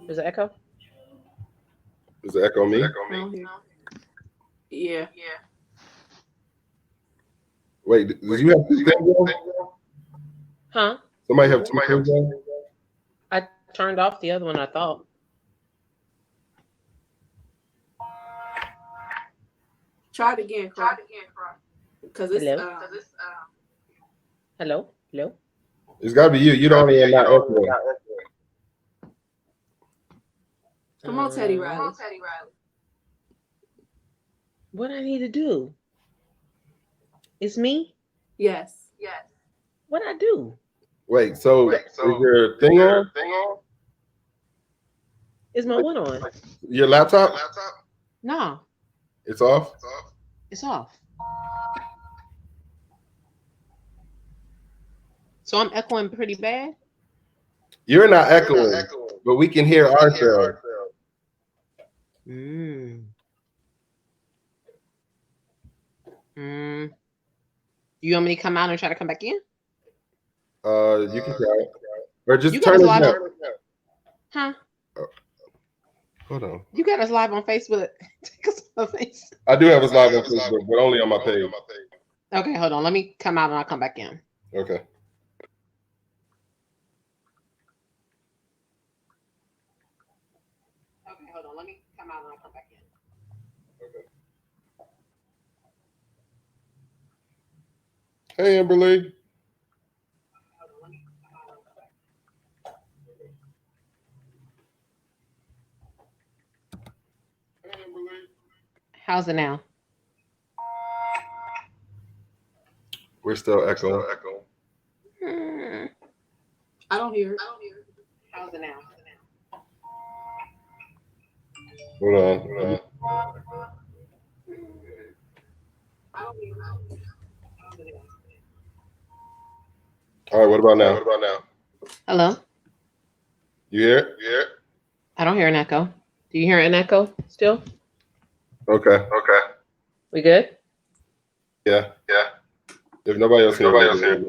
There's an echo. Is the echo me? Yeah. Wait, did you have two things on? Huh? Somebody have two things on? I turned off the other one, I thought. Try it again, Krah. Because it's Hello? Hello? It's got to be you. You don't even not echoing. Come on, Teddy Riley. What I need to do? It's me? Yes. What I do? Wait, so is your thing on? Is my what on? Your laptop? No, It's off? it's off. So I'm echoing pretty bad? You're not echoing, but we can hear ourselves. You want me to come out and try to come back in? You can try it. Or just You turn got it us down. live Huh? Hold on. You got us live on Facebook. Take us on Facebook. I do have us live on Facebook, but only on my page. Okay, hold on. Let me come out and I'll come back in. Okay. Okay, hold on. Let me come out and I'll come back in. Okay. Hey, Amberly. How's it now? We're still echoing. I don't hear it. How's it now? Hold on. All right, what about now? Hello? You hear it? I don't hear an echo. Do you hear an echo still? Okay. We good? Yeah. If nobody else hears it.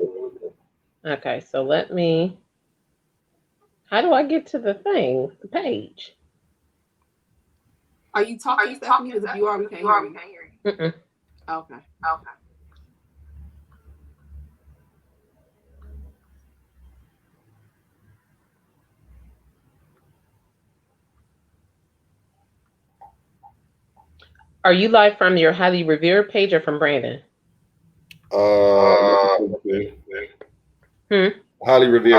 Okay, so let me. How do I get to the thing, the page? Are you talking, Stephanie? Because if you are, we can't hear you. Mm-mm. Okay. Are you live from your highly revered page or from Brandon? Highly revered.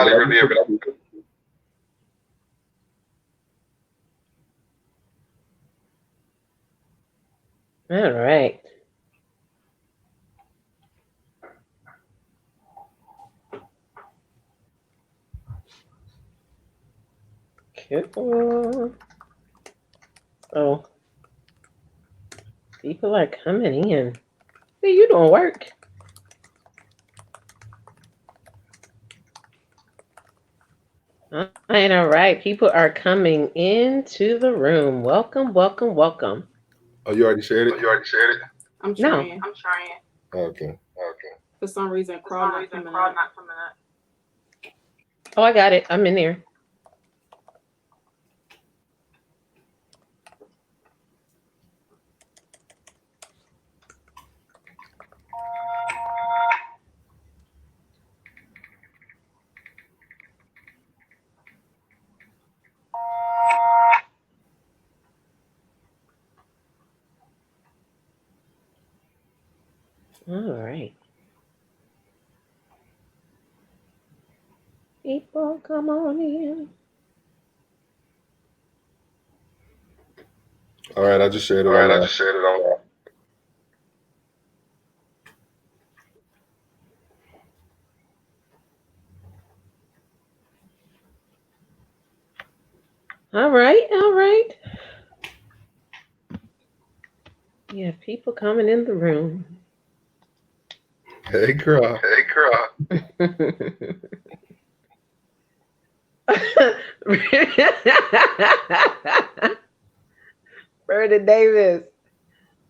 All right. Cool. Oh, people are coming in. See, you doing work. All right. People are coming into the room. Welcome. Oh, you already shared it? I'm trying. Okay. For some reason, Krah not coming up. Oh, I got it. I'm in there. All right. People, come on in. All right, I just shared it online. All right. Yeah, people coming in the room. Hey, Krah. Brandon Davis.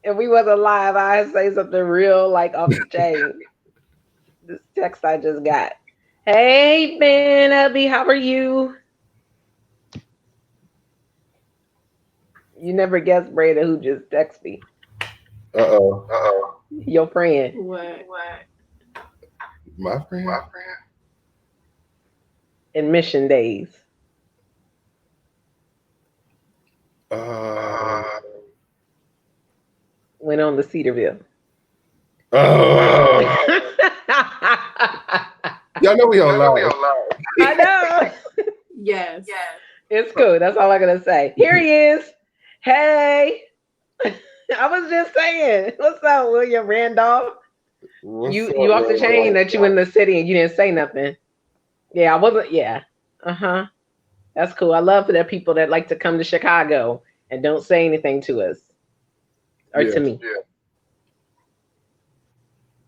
If we wasn't live, I'd say something real like off the chain. This text I just got. Hey, Ben, Abby, how are you? You never guessed Breda who just texted me. Uh-oh. Your friend. What? My friend? Admission days. Went on to Cedarville. Oh. Y'all know we on live. I know. Yes. It's cool. That's all I'm gonna say. Here he is. Hey. I was just saying. What's up, William Randolph? You off the chain that you in the city and you didn't say nothing. Yeah, I wasn't. Yeah. That's cool. I love for the people that like to come to Chicago and don't say anything to us or to me.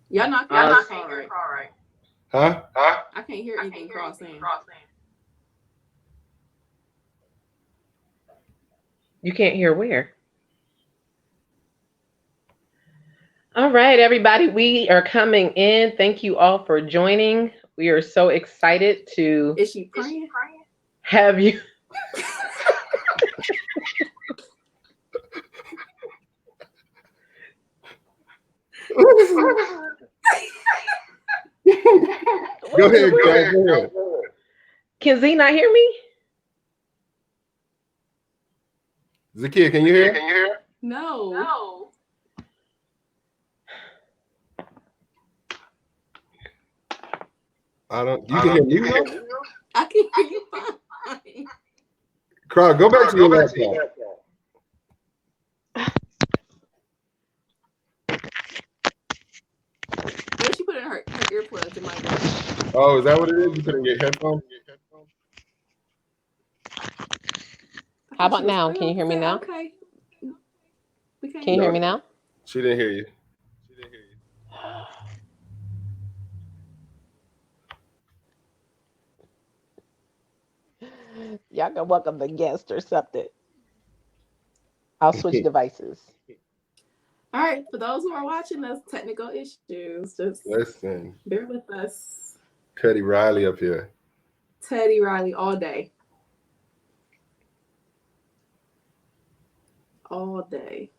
Y'all not can't hear Krah, right? Huh? I can't hear anything Krah saying. You can't hear where? All right, everybody, we are coming in. Thank you all for joining. We are so excited to. Is she praying? Have you. Go ahead, Krah. Can Z not hear me? Zakiya, can you hear? No. I don't. You can hear me? I can hear you fine. Krah, go back to your laptop. When she put in her earplugs, it might work. Oh, is that what it is? You put in your headphones? How about now? Can you hear me now? Okay. Can you hear me now? She didn't hear you. Y'all can welcome the guest or something. I'll switch devices. All right, for those who are watching those technical issues, just listen. Bear with us. Teddy Riley up here. Teddy Riley all day. All day.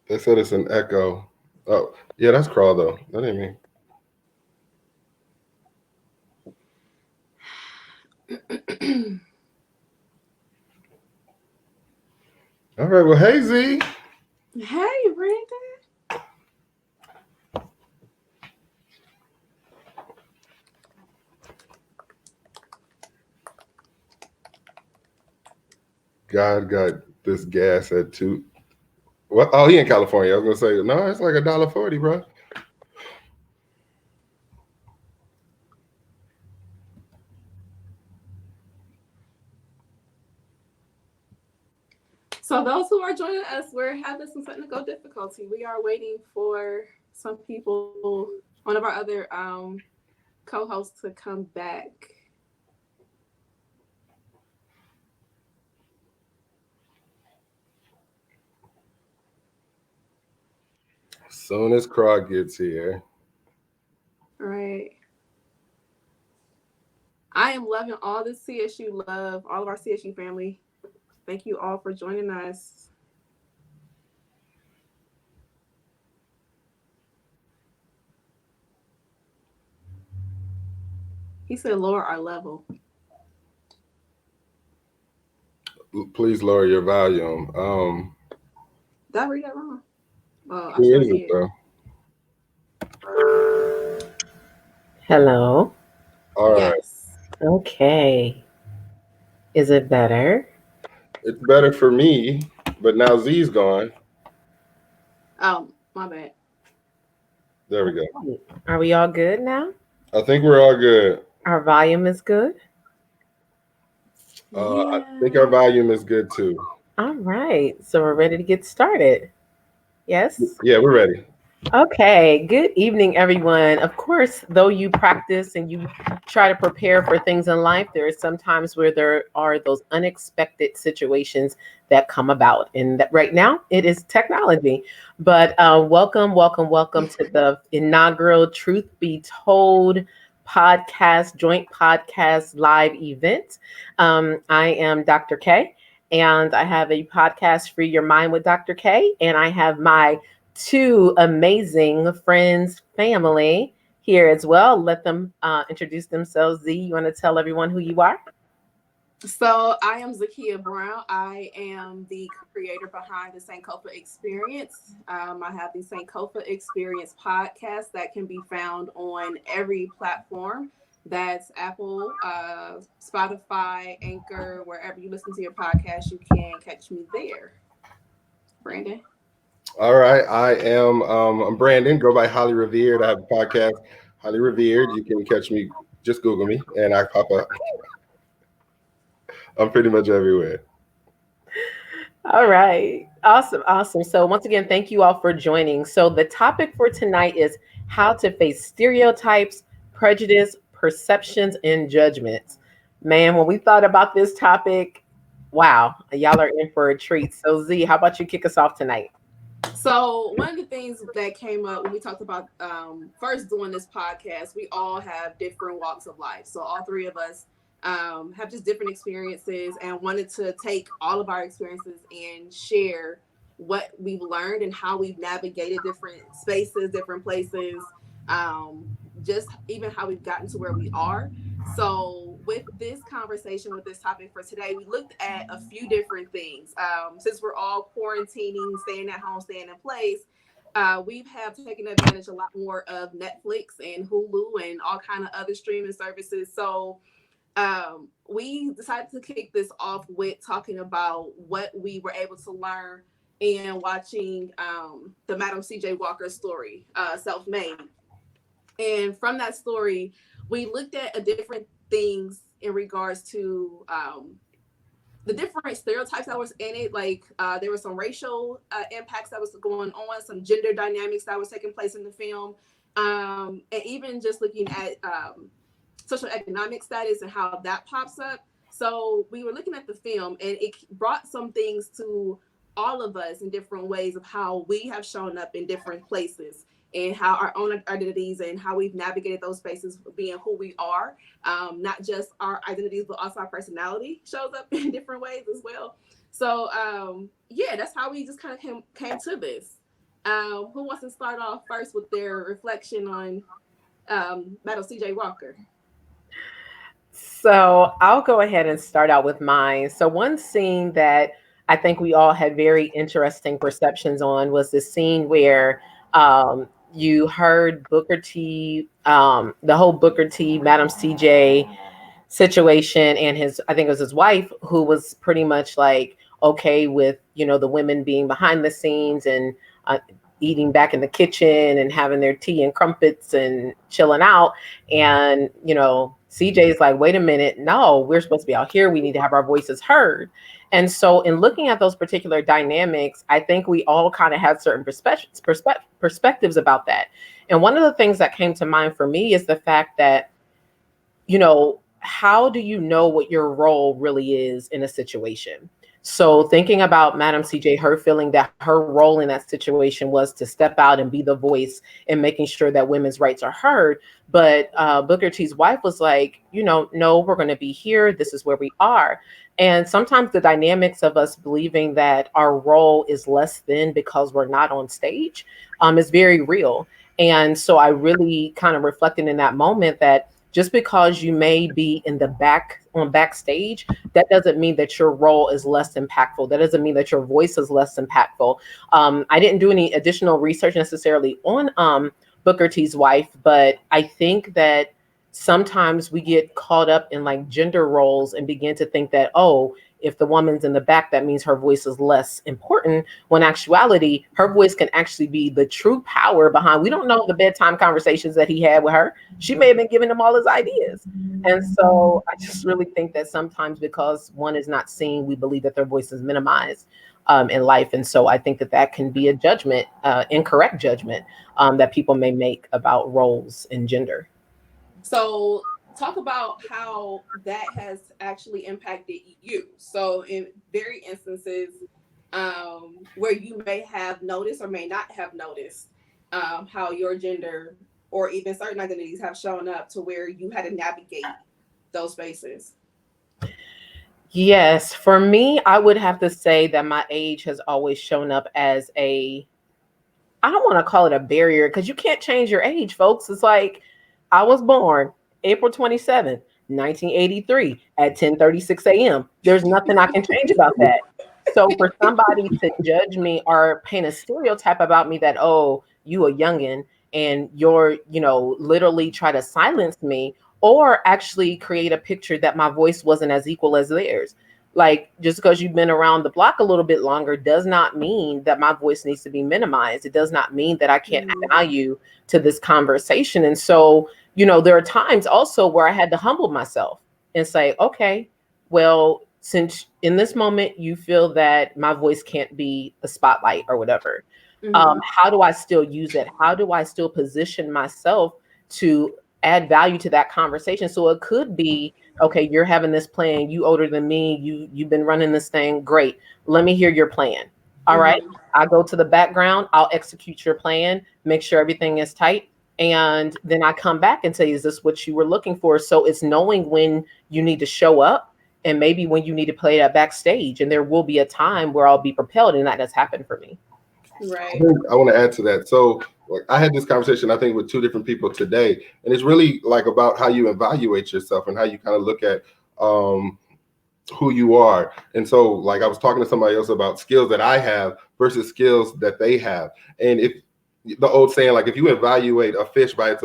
They said it's an echo. Oh, yeah, that's Krah though. That ain't me. All right, well, hey Z. Hey, Brandon. God got this gas at 2. What? Oh, he in California. I was gonna say no. It's like $1.40, bro. So those who are joining us, we're having some technical difficulty. We are waiting for some people, one of our other co-hosts to come back. As soon as Krah gets here. All right. I am loving all the CSU love, all of our CSU family. Thank you all for joining us. He said lower our level. Please lower your volume. Did I read that wrong? Oh, Who is it though? Hello. All right. Yes. Okay. Is it better? It's better for me, but now Z's gone. Oh, my bad. There we go. Are we all good now? I think we're all good. Our volume is good? I think our volume is good too. All right. So we're ready to get started. Yes? Yeah, we're ready. Okay, good evening, everyone. Of course, though you practice and you try to prepare for things in life, there are some times where there are those unexpected situations that come about. And that right now, it is technology. But welcome to the inaugural Truth Be Told podcast, joint podcast live event. I am Dr. K, and I have a podcast, Free Your Mind with Dr. K, and I have my two amazing friends, family here as well. Let them introduce themselves. Z, you want to tell everyone who you are? So I am Zakiya Brown. I am the creator behind the Sankofa Xperience. I have the Sankofa Xperience podcast that can be found on every platform. That's Apple, Spotify, Anchor, wherever you listen to your podcast, you can catch me there. Brandon. All right, I'm Brandon. Go by Highly Revered. I have a podcast, Highly Revered. You can catch me. Just Google me, and I pop up. I'm pretty much everywhere. All right. Awesome. So once again, thank you all for joining. So the topic for tonight is how to face stereotypes, prejudice, perceptions, and judgments. Man, when we thought about this topic, wow, y'all are in for a treat. So Z, how about you kick us off tonight? So one of the things that came up when we talked about first doing this podcast, we all have different walks of life. So all three of us have just different experiences and wanted to take all of our experiences and share what we've learned and how we've navigated different spaces, different places, just even how we've gotten to where we are. So with this conversation, with this topic for today, we looked at a few different things. Since we're all quarantining, staying at home, staying in place, we have taken advantage a lot more of Netflix and Hulu and all kind of other streaming services. So we decided to kick this off with talking about what we were able to learn in watching the Madam C.J. Walker story, Self-Made. And from that story, we looked at different things in regards to the different stereotypes that was in it. Like there were some racial impacts that was going on, some gender dynamics that was taking place in the film, and even just looking at social economic status and how that pops up. So we were looking at the film, and it brought some things to all of us in different ways of how we have shown up in different places and how our own identities and how we've navigated those spaces being who we are. Not just our identities, but also our personality shows up in different ways as well. So yeah, that's how we just kind of came to this. Who wants to start off first with their reflection on Madam C.J. Walker? So I'll go ahead and start out with mine. So one scene that I think we all had very interesting perceptions on was the scene where you heard Booker T, the whole Booker T, Madam CJ situation, and I think it was his wife, who was pretty much like okay with, the women being behind the scenes and eating back in the kitchen and having their tea and crumpets and chilling out. And, CJ's like, wait a minute, no, we're supposed to be out here. We need to have our voices heard. And so in looking at those particular dynamics, I think we all kind of had certain perspectives about that. And one of the things that came to mind for me is the fact that, how do you know what your role really is in a situation? So thinking about Madam CJ, her feeling that her role in that situation was to step out and be the voice and making sure that women's rights are heard. But Booker T's wife was like, no, we're going to be here. This is where we are. And sometimes the dynamics of us believing that our role is less than because we're not on stage is very real. And so I really kind of reflected in that moment that just because you may be in the backstage, that doesn't mean that your role is less impactful. That doesn't mean that your voice is less impactful. I didn't do any additional research necessarily on Booker T's wife, but I think that sometimes we get caught up in like gender roles and begin to think that, oh, if the woman's in the back, that means her voice is less important, when actuality, her voice can actually be the true power behind. We don't know the bedtime conversations that he had with her. She may have been giving him all his ideas. And so I just really think that sometimes because one is not seen, we believe that their voice is minimized in life. And so I think that that can be a judgment, incorrect judgment that people may make about roles in gender. So talk about how that has actually impacted you. So in very instances where you may have noticed or may not have noticed how your gender or even certain identities have shown up to where you had to navigate those spaces. Yes, for me, I would have to say that my age has always shown up as I don't want to call it a barrier because you can't change your age, folks. It's like I was born April 27th, 1983 at 10:36 a.m. There's nothing I can change about that. So for somebody to judge me or paint a stereotype about me that, oh, you a youngin and you're, literally try to silence me or actually create a picture that my voice wasn't as equal as theirs. Like, just because you've been around the block a little bit longer does not mean that my voice needs to be minimized. It does not mean that I can't add value to this conversation. And so, there are times also where I had to humble myself and say, okay, well, since in this moment you feel that my voice can't be the spotlight or whatever, how do I still use it? How do I still position myself to add value to that conversation? So it could be, okay, you're having this plan, you older than me, you've been running this thing, great. Let me hear your plan. All right. I go to the background, I'll execute your plan, make sure everything is tight. And then I come back and say, is this what you were looking for? So it's knowing when you need to show up and maybe when you need to play that backstage. And there will be a time where I'll be propelled, and that has happened for me. Right. I want to add to that. So I had this conversation, I think, with two different people today, and it's really like about how you evaluate yourself and how you kind of look at who you are. And so like I was talking to somebody else about skills that I have versus skills that they have. And if the old saying, like if you evaluate a fish by its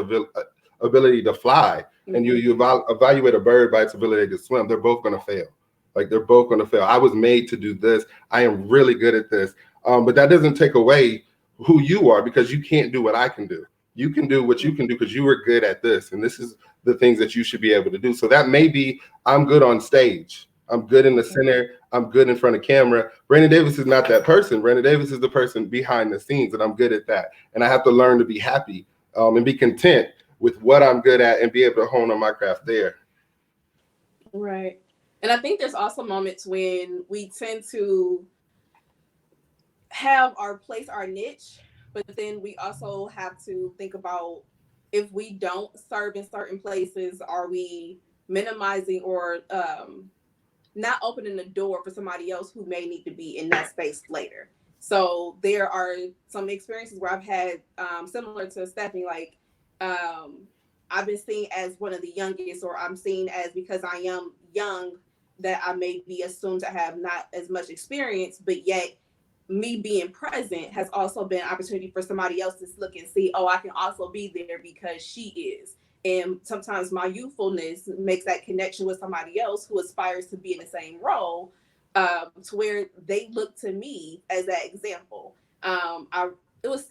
ability to fly and you evaluate a bird by its ability to swim, they're both going to fail. Like they're both going to fail. I was made to do this. I am really good at this. But that doesn't take away who you are, because you can't do what I can do. You can do what you can do because you were good at this. And this is the things that you should be able to do. So that may be, I'm good on stage. I'm good in the center. I'm good in front of camera. Brandon Davis is not that person. Brandon Davis is the person behind the scenes, and I'm good at that. And I have to learn to be happy and be content with what I'm good at and be able to hone on my craft there. Right. And I think there's also moments when we tend to have our niche, but then we also have to think about, if we don't serve in certain places, are we minimizing or not opening the door for somebody else who may need to be in that space later? So there are some experiences where I've had similar to Stephanie, like I've been seen as one of the youngest, or I'm seen as, because I am young, that I may be assumed to have not as much experience, but yet me being present has also been an opportunity for somebody else to look and see, oh, I can also be there because she is. And sometimes my youthfulness makes that connection with somebody else who aspires to be in the same role, to where they look to me as that example. I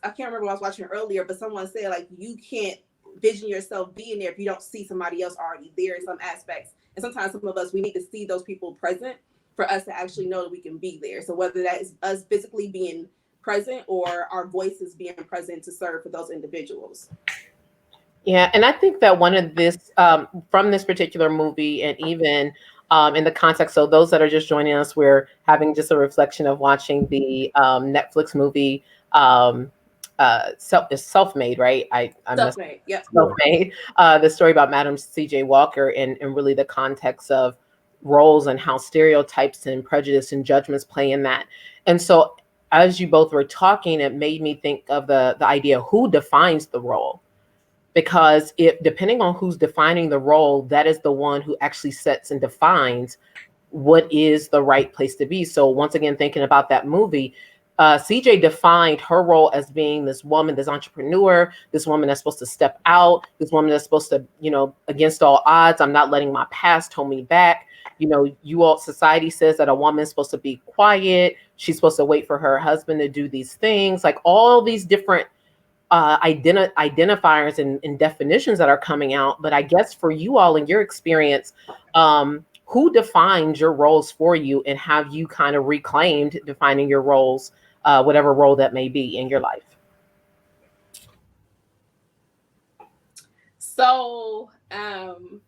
can't remember what I was watching earlier, but someone said, like, you can't vision yourself being there if you don't see somebody else already there in some aspects. And sometimes some of us, we need to see those people present for us to actually know that we can be there. So whether that is us physically being present or our voices being present to serve for those individuals. Yeah, and I think that one of this, from this particular movie, and even in the context, so those that are just joining us, we're having just a reflection of watching the Netflix movie, Self-Made, right? Self-Made, yep. Self-Made, the story about Madam C.J. Walker, and really the context of roles and how stereotypes and prejudice and judgments play in that. And so as you both were talking, it made me think of the idea, who defines the role? Because depending on who's defining the role, that is the one who actually sets and defines what is the right place to be. So once again, thinking about that movie, CJ defined her role as being this woman, this entrepreneur, this woman that's supposed to step out, this woman that's supposed to, against all odds, I'm not letting my past hold me back. society says that a woman's supposed to be quiet. She's supposed to wait for her husband to do these things, like all these different identifiers and definitions that are coming out. But I guess for you all in your experience, who defined your roles for you, and have you kind of reclaimed defining your roles, whatever role that may be in your life? So I'm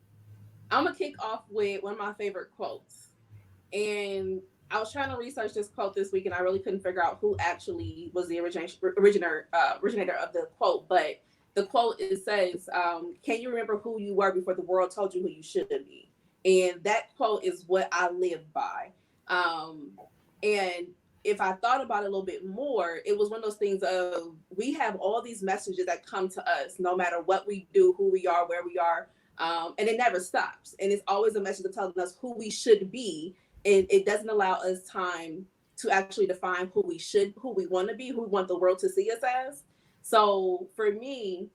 gonna kick off with one of my favorite quotes. And I was trying to research this quote this week, and I really couldn't figure out who actually was the originator of the quote. But the quote, it says, "Can you remember who you were before the world told you who you should be?" And that quote is what I live by. And if I thought about it a little bit more, it was one of those things of, we have all these messages that come to us, no matter what we do, who we are, where we are, and it never stops. And it's always a message of telling us who we should be. And it doesn't allow us time to actually define who we want to be, who we want the world to see us as. So for me,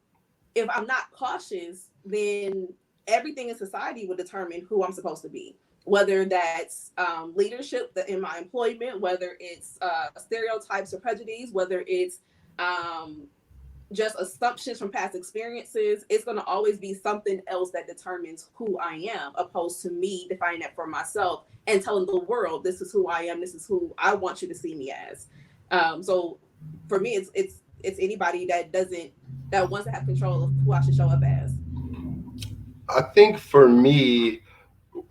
if I'm not cautious, then everything in society will determine who I'm supposed to be. Whether that's leadership in my employment, whether it's stereotypes or prejudices, whether it's just assumptions from past experiences, it's going to always be something else that determines who I am, opposed to me defining that for myself and telling the world, this is who I am, this is who I want you to see me as. So for me, it's anybody that wants to have control of who I should show up as. I think for me,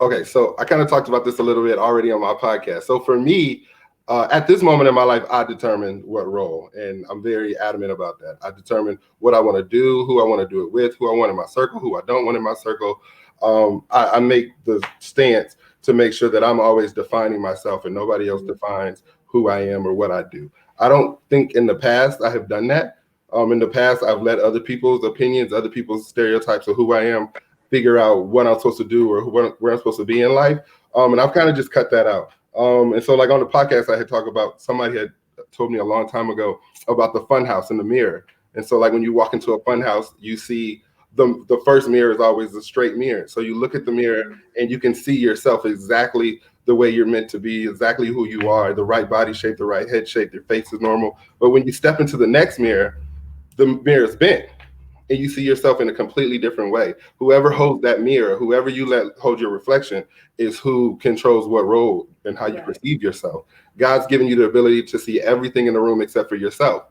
okay, so I kind of talked about this a little bit already on my podcast. So for me, at this moment in my life, I determine what role, and I'm very adamant about that. I determine what I want to do, who I want to do it with, who I want in my circle, who I don't want in my circle. I make the stance to make sure that I'm always defining myself and nobody else defines who I am or what I do. I don't think in the past I have done that. In the past, I've let other people's opinions, other people's stereotypes of who I am figure out what I'm supposed to do or where I'm supposed to be in life. And I've kind of just cut that out. And so like on the podcast, I had talked about, somebody had told me a long time ago about the fun house in the mirror. And so like when you walk into a fun house, you see the first mirror is always a straight mirror. So you look at the mirror and you can see yourself exactly the way you're meant to be, exactly who you are, the right body shape, the right head shape, your face is normal. But when you step into the next mirror, the mirror is bent and you see yourself in a completely different way. Whoever holds that mirror, whoever you let hold your reflection, is who controls what role and how you perceive yourself. God's given you the ability to see everything in the room except for yourself.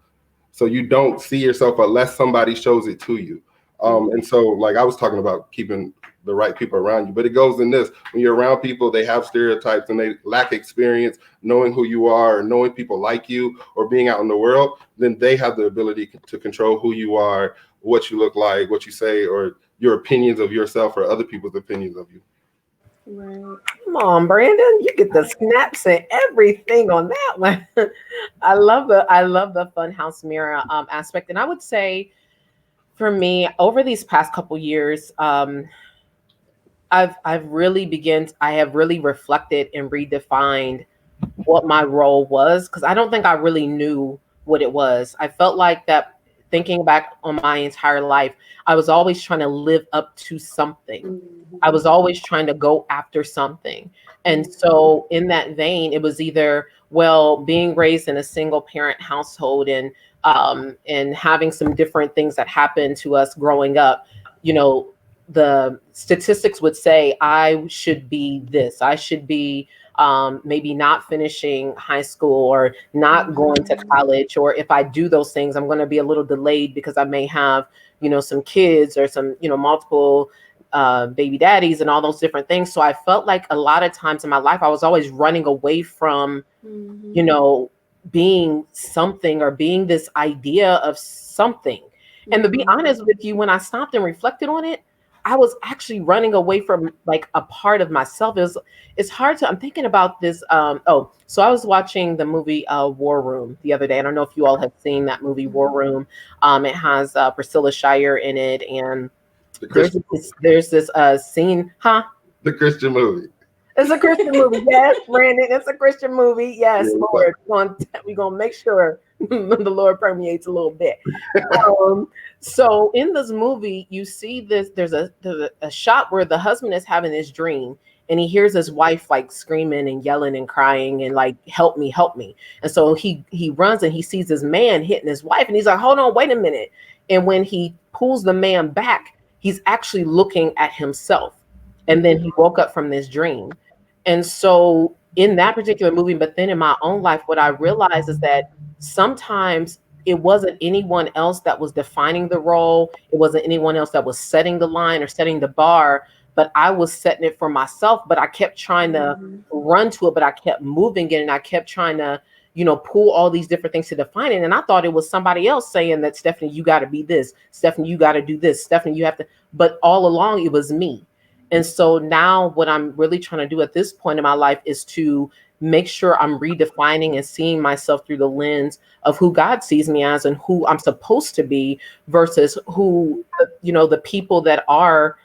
So you don't see yourself unless somebody shows it to you. And so like I was talking about keeping the right people around you, but it goes in this: when you're around people, they have stereotypes and they lack experience knowing who you are, or knowing people like you, or being out in the world, then they have the ability to control who you are, what you look like, what you say, or your opinions of yourself or other people's opinions of you. Right. Come on, Brandon, you get the snaps and everything on that one. I love the funhouse mirror aspect. And I would say for me, over these past couple years, I have really reflected and redefined what my role was, because I don't think I really knew what it was. I felt like that, thinking back on my entire life, I was always trying to live up to something. I was always trying to go after something. And so in that vein, it was either, being raised in a single parent household and having some different things that happened to us growing up, the statistics would say I should be this. I should be maybe not finishing high school or not going to college. Or if I do those things, I'm going to be a little delayed because I may have, some kids or some, multiple baby daddies and all those different things. So I felt like a lot of times in my life, I was always running away from, being something or being this idea of something. And to be honest with you, when I stopped and reflected on it, I was actually running away from like a part of myself. It's hard to, I'm thinking about this. So I was watching the movie War Room the other day. I don't know if you all have seen that movie, War Room. It has Priscilla Shire in it. And there's this scene, The Christian movie. It's a Christian movie. Yes, Brandon, it's a Christian movie. Yes, Lord. We're going to make sure the Lord permeates a little bit. So in this movie, you see this, there's a shot where the husband is having this dream and he hears his wife like screaming and yelling and crying and like, help me, help me. And so he runs and he sees this man hitting his wife, and he's like, hold on, wait a minute. And when he pulls the man back, he's actually looking at himself. And then he woke up from this dream. And so in that particular movie, but then in my own life, what I realized is that sometimes it wasn't anyone else that was defining the role. It wasn't anyone else that was setting the line or setting the bar, but I was setting it for myself. But I kept trying to run to it, but I kept moving it, and I kept trying to, pull all these different things to define it. And I thought it was somebody else saying that, Stephanie, you got to be this. Stephanie, you got to do this. Stephanie, you have to. But all along, it was me. And so now what I'm really trying to do at this point in my life is to make sure I'm redefining and seeing myself through the lens of who God sees me as and who I'm supposed to be versus who, the people that are,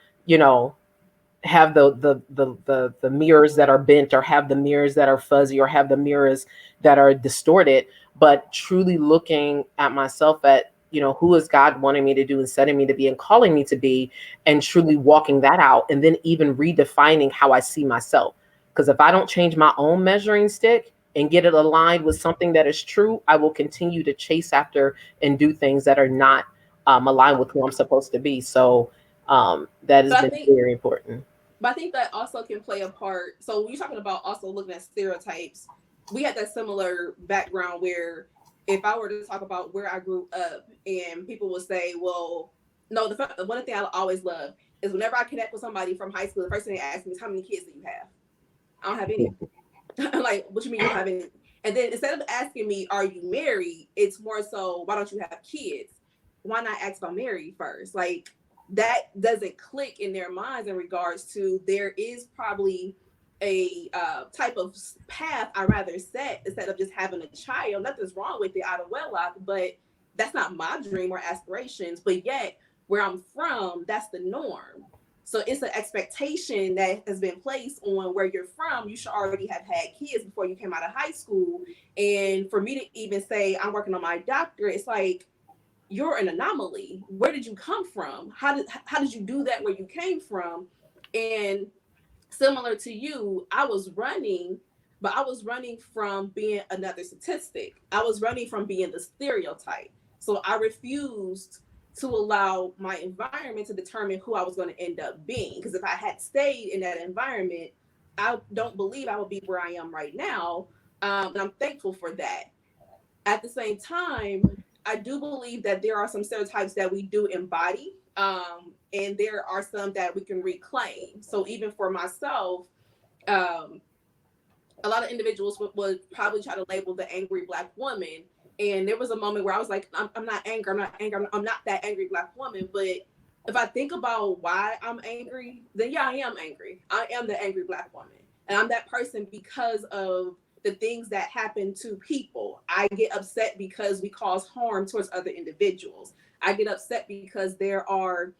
have the mirrors that are bent, or have the mirrors that are fuzzy, or have the mirrors that are distorted, but truly looking at myself at, who is God wanting me to do and setting me to be and calling me to be, and truly walking that out, and then even redefining how I see myself. Because if I don't change my own measuring stick and get it aligned with something that is true, I will continue to chase after and do things that are not aligned with who I'm supposed to be. So that has been very important. But I think that also can play a part. So when you're talking about also looking at stereotypes, we had that similar background where if I were to talk about where I grew up and people would say, well, no, the one thing I always love is whenever I connect with somebody from high school, the first thing they ask me is, how many kids do you have? I don't have any. I'm like, what you mean you don't have any? And then instead of asking me, are you married? It's more so, why don't you have kids? Why not ask if I'm married first? Like, that doesn't click in their minds in regards to there is probably a type of path I'd rather set instead of just having a child. Nothing's wrong with it out of wedlock, but that's not my dream or aspirations. But yet, where I'm from, that's the norm. So it's an expectation that has been placed on where you're from. You should already have had kids before you came out of high school. And for me to even say I'm working on my doctorate, it's like, you're an anomaly. Where did you come from? How did you do that where you came from? And similar to you, I was running, but I was running from being another statistic. I was running from being the stereotype. So I refused to allow my environment to determine who I was going to end up being. Because if I had stayed in that environment, I don't believe I would be where I am right now. And I'm thankful for that. At the same time, I do believe that there are some stereotypes that we do embody, and there are some that we can reclaim. So even for myself, a lot of individuals would probably try to label the angry Black woman. And there was a moment where I was like, I'm not angry. I'm not that angry Black woman. But if I think about why I'm angry, then yeah, I am angry. I am the angry Black woman. And I'm that person because of the things that happen to people. I get upset because we cause harm towards other individuals. I get upset because there are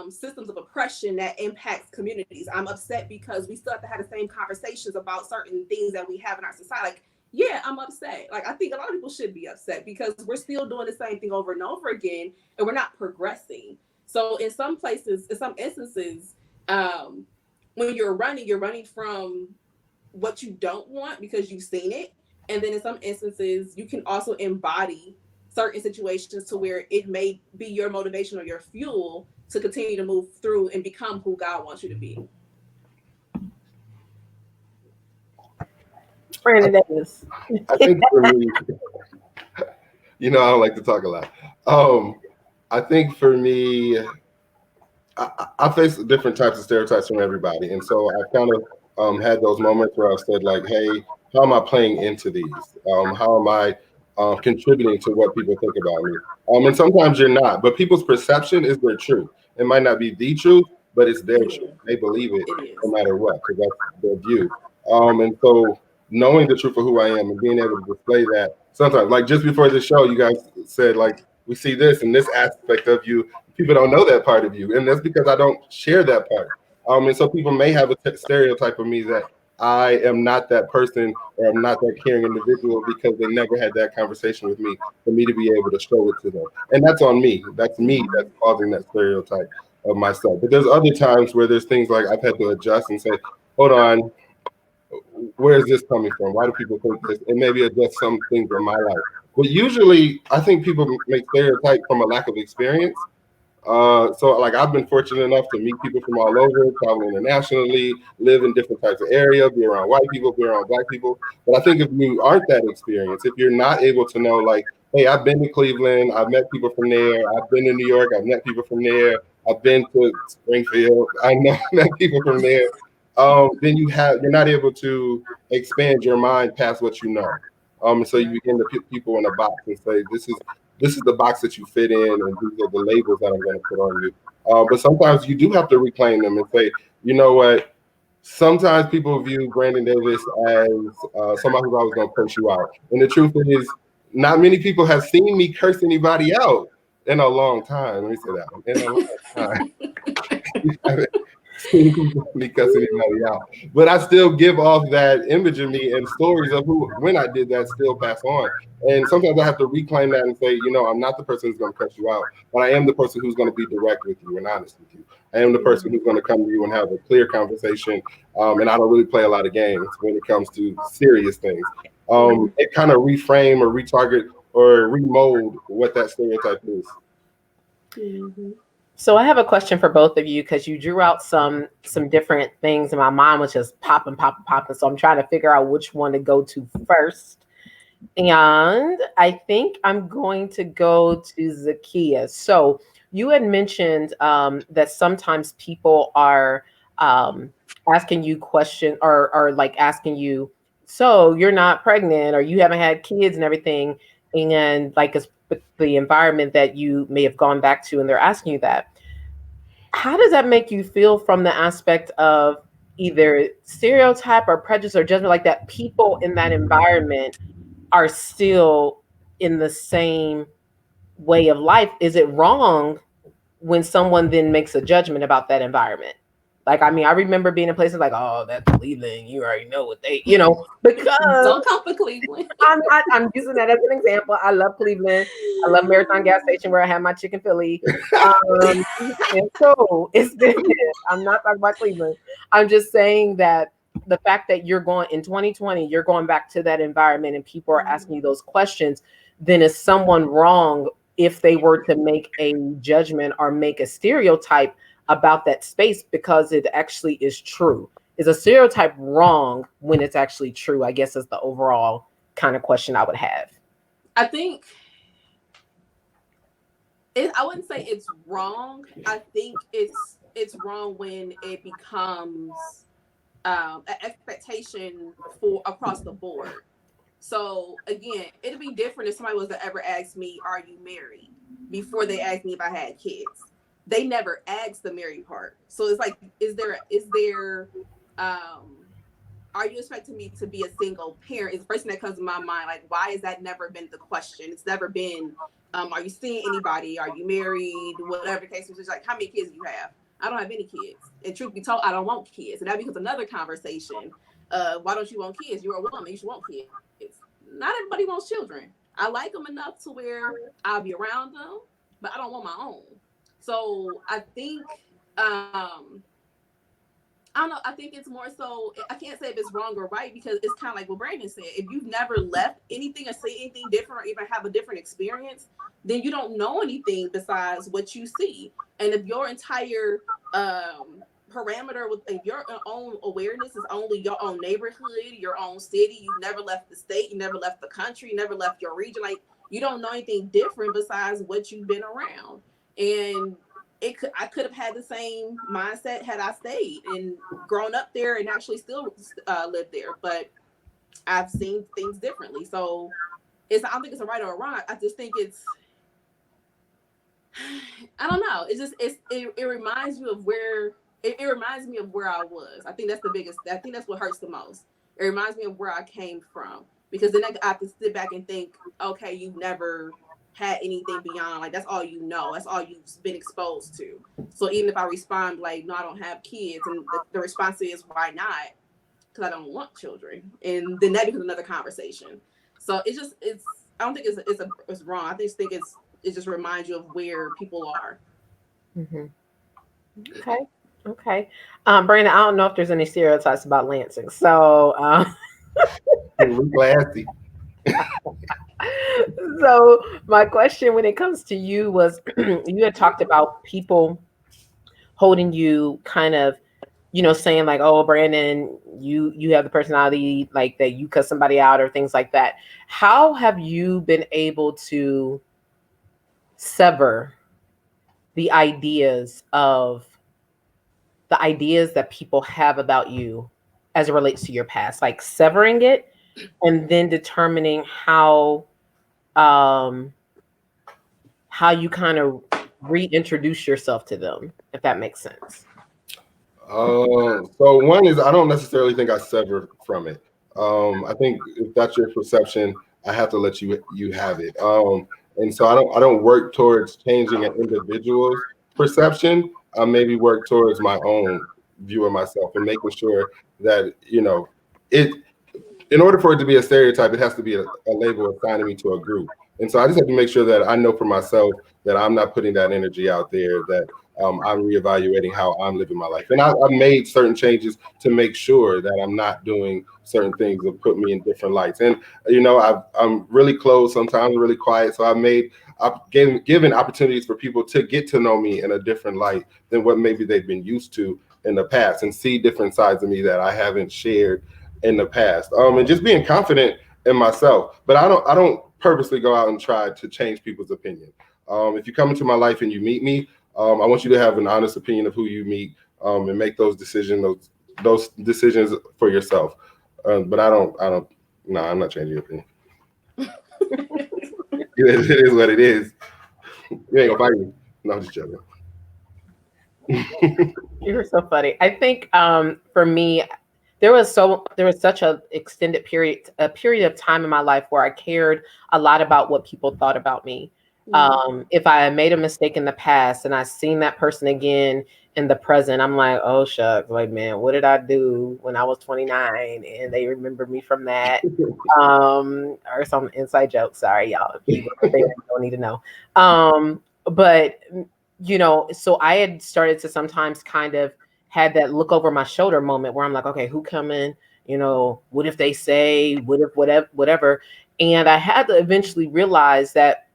systems of oppression that impacts communities. I'm upset because we still have to have the same conversations about certain things that we have in our society. Like, yeah, I'm upset. Like, I think a lot of people should be upset because we're still doing the same thing over and over again, and we're not progressing. So in some places, in some instances, when you're running from what you don't want because you've seen it. And then in some instances, you can also embody certain situations to where it may be your motivation or your fuel to continue to move through and become who God wants you to be. Brandon Davis. I think for me, I don't like to talk a lot. I think for me, I face different types of stereotypes from everybody. And so I kind of had those moments where I said, like, hey, how am I playing into these? How am I contributing to what people think about me? And sometimes you're not, but people's perception is their truth. It might not be the truth, but it's their truth. They believe it no matter what, because that's their view. And so knowing the truth of who I am and being able to display that sometimes, like just before the show, you guys said, like, we see this and this aspect of you. People don't know that part of you. And that's because I don't share that part. And so people may have a stereotype of me that I am not that person or I'm not that caring individual because they never had that conversation with me for me to be able to show it to them. And that's on me. That's me that's causing that stereotype of myself. But there's other times where there's things like I've had to adjust and say, hold on, where is this coming from? Why do people think this? And maybe adjust some things in my life. But usually, I think people make stereotypes from a lack of experience. So like I've been fortunate enough to meet people from all over, travel internationally, live in different types of areas, be around white people, be around black people. But I think if you aren't that experienced, if you're not able to know, like, hey, I've been to Cleveland, I've met people from there, I've been to New York, I've met people from there, I've been to Springfield, I know met people from there. Then you're not able to expand your mind past what you know. So you begin to put people in a box and say, this is the box that you fit in, and these are the labels that I'm going to put on you. But sometimes you do have to reclaim them and say, you know what? Sometimes people view Brandon Davis as somebody who's always going to curse you out. And the truth is, not many people have seen me curse anybody out in a long time. Let me say that one. In a long time. Me cussing anybody out, but I still give off that image of me, and stories of who, when I did that, still pass on. And sometimes I have to reclaim that and say, you know, I'm not the person who's going to cuss you out, but I am the person who's going to be direct with you and honest with you. I am the person who's going to come to you and have a clear conversation, and I don't really play a lot of games when it comes to serious things. It kind of reframe or retarget or remold what that stereotype is. Mm-hmm. So I have a question for both of you, because you drew out some different things and my mind was just popping. So I'm trying to figure out which one to go to first. And I think I'm going to go to Zakiya. So you had mentioned that sometimes people are asking you questions or like asking you, so you're not pregnant or you haven't had kids and everything. And like it's the environment that you may have gone back to and they're asking you that. How does that make you feel from the aspect of either stereotype or prejudice or judgment, like that people in that environment are still in the same way of life? Is it wrong when someone then makes a judgment about that environment? Like, I mean, I remember being in places like, oh, that's Cleveland. You already know what they, because don't come for Cleveland. I'm using that as an example. I love Cleveland. I love Marathon gas station where I have my chicken Philly. And so it's different. I'm not talking about Cleveland. I'm just saying that the fact that you're going in 2020, you're going back to that environment and people are asking you those questions, then is someone wrong if they were to make a judgment or make a stereotype about that space because it actually is true? Is a stereotype wrong when it's actually true? I guess is the overall kind of question I would have. I think I wouldn't say it's wrong. I think it's wrong when it becomes an expectation for across the board. So again, it'd be different if somebody was to ever ask me, "Are you married?" before they asked me if I had kids. They never asked the married part. So it's like, are you expecting me to be a single parent? Is the first thing that comes to my mind. Like, why has that never been the question? It's never been, are you seeing anybody? Are you married? Whatever the case is, just like, how many kids do you have? I don't have any kids. And truth be told, I don't want kids. And that becomes another conversation. Why don't you want kids? You're a woman. You should want kids. Not everybody wants children. I like them enough to where I'll be around them, but I don't want my own. So I think, I don't know. I think it's more so, I can't say if it's wrong or right, because it's kind of like what Brandon said. If you've never left anything or say anything different or even have a different experience, then you don't know anything besides what you see. And if your entire parameter with your own awareness is only your own neighborhood, your own city, you've never left the state, you never left the country, you never left your region, like you don't know anything different besides what you've been around. And I could have had the same mindset had I stayed and grown up there and actually still lived there, but I've seen things differently. So I don't think it's a right or a wrong. I just think I don't know. It reminds you of where it reminds me of where I was. I think that's the biggest. I think that's what hurts the most. It reminds me of where I came from, because then I have to sit back and think, okay, you've never had anything beyond, like, that's all you know, that's all you've been exposed to. So even if I respond like, no, I don't have kids, and the response is, why not? Because I don't want children, and then that becomes another conversation. So it's I don't think it's wrong. I just think it just reminds you of where people are. Mm-hmm. Okay. Okay. Brandon, I don't know if there's any stereotypes about Lansing. So, We classy. so my question when it comes to you was you had talked about people holding you kind of, saying like, oh, Brandon, you have the personality like that you cuss somebody out or things like that. How have you been able to sever the ideas that people have about you as it relates to your past, like severing it and then determining um how you kind of reintroduce yourself to them, if that makes sense. So one is I don't necessarily think I sever from it. I think if that's your perception, I have to let you have it. And so I don't work towards changing an individual's perception. I maybe work towards my own view of myself and making sure that it. In order for it to be a stereotype, it has to be a label assigning me to a group. And so I just have to make sure that I know for myself that I'm not putting that energy out there, that I'm reevaluating how I'm living my life. And I've made certain changes to make sure that I'm not doing certain things that put me in different lights. And, I'm really closed sometimes, really quiet. So I've given opportunities for people to get to know me in a different light than what maybe they've been used to in the past and see different sides of me that I haven't shared in the past. And just being confident in myself. But I don't purposely go out and try to change people's opinion. If you come into my life and you meet me, I want you to have an honest opinion of who you meet, and make those decisions for yourself. But no, I'm not changing your opinion. It is what it is. You ain't gonna fight me. No, I'm just joking. You're so funny. I think for me, there was such a extended period of time in my life where I cared a lot about what people thought about me. If I had made a mistake in the past and I seen that person again in the present, I'm like, oh shucks, like man, what did I do when I was 29? And they remember me from that. Or some inside joke. Sorry, y'all. If you don't need to know. But so I had started to sometimes kind of had that look over my shoulder moment where I'm like, okay, who coming? What if they say, what if whatever. And I had to eventually realize that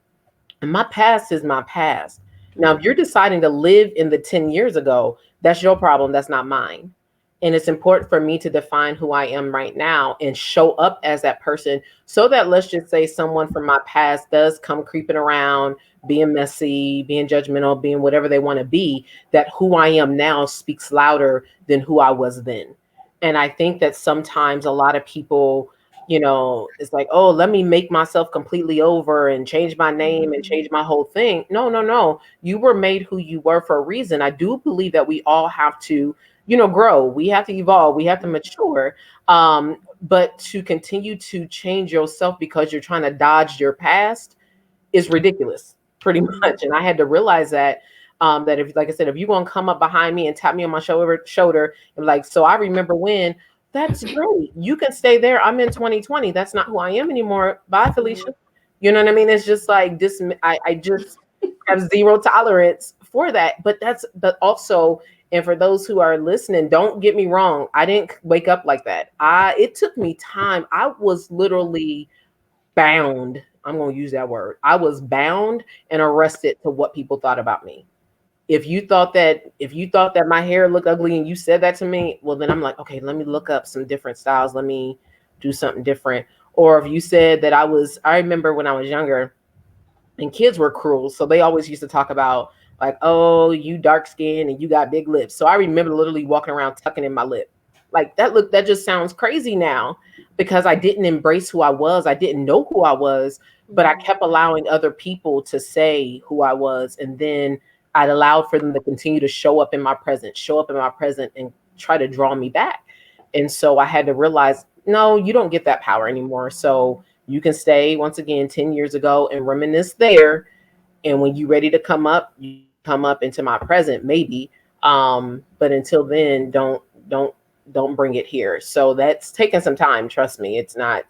my past is my past. Now, if you're deciding to live in the 10 years ago, that's your problem. That's not mine. And it's important for me to define who I am right now and show up as that person so that, let's just say, someone from my past does come creeping around, being messy, being judgmental, being whatever they want to be, that who I am now speaks louder than who I was then. And I think that sometimes a lot of people, it's like, oh, let me make myself completely over and change my name and change my whole thing. No, no, no. You were made who you were for a reason. I do believe that we all have to grow. We have to evolve. We have to mature. But to continue to change yourself because you're trying to dodge your past is ridiculous, pretty much. And I had to realize that that if, like I said, if you're gonna come up behind me and tap me on my shoulder and like, so I remember when, that's great. You can stay there. I'm in 2020. That's not who I am anymore. Bye, Felicia. You know what I mean? It's just like this. I just have zero tolerance for that. But also, and for those who are listening, don't get me wrong. I didn't wake up like that. It took me time. I was literally bound. I'm going to use that word. I was bound and arrested to what people thought about me. If you thought that my hair looked ugly and you said that to me, well, then I'm like, okay, let me look up some different styles. Let me do something different. Or if you said that I remember when I was younger and kids were cruel. So they always used to talk about like, oh, you dark skin and you got big lips. So I remember literally walking around tucking in my lip. Like that just sounds crazy now because I didn't embrace who I was. I didn't know who I was, but I kept allowing other people to say who I was. And then I'd allowed for them to continue to show up in my present and try to draw me back. And so I had to realize, no, you don't get that power anymore. So you can stay once again 10 years ago and reminisce there. And when you're ready to come up, you come up into my present, maybe. But until then, don't bring it here. So that's taken some time. Trust me, it's not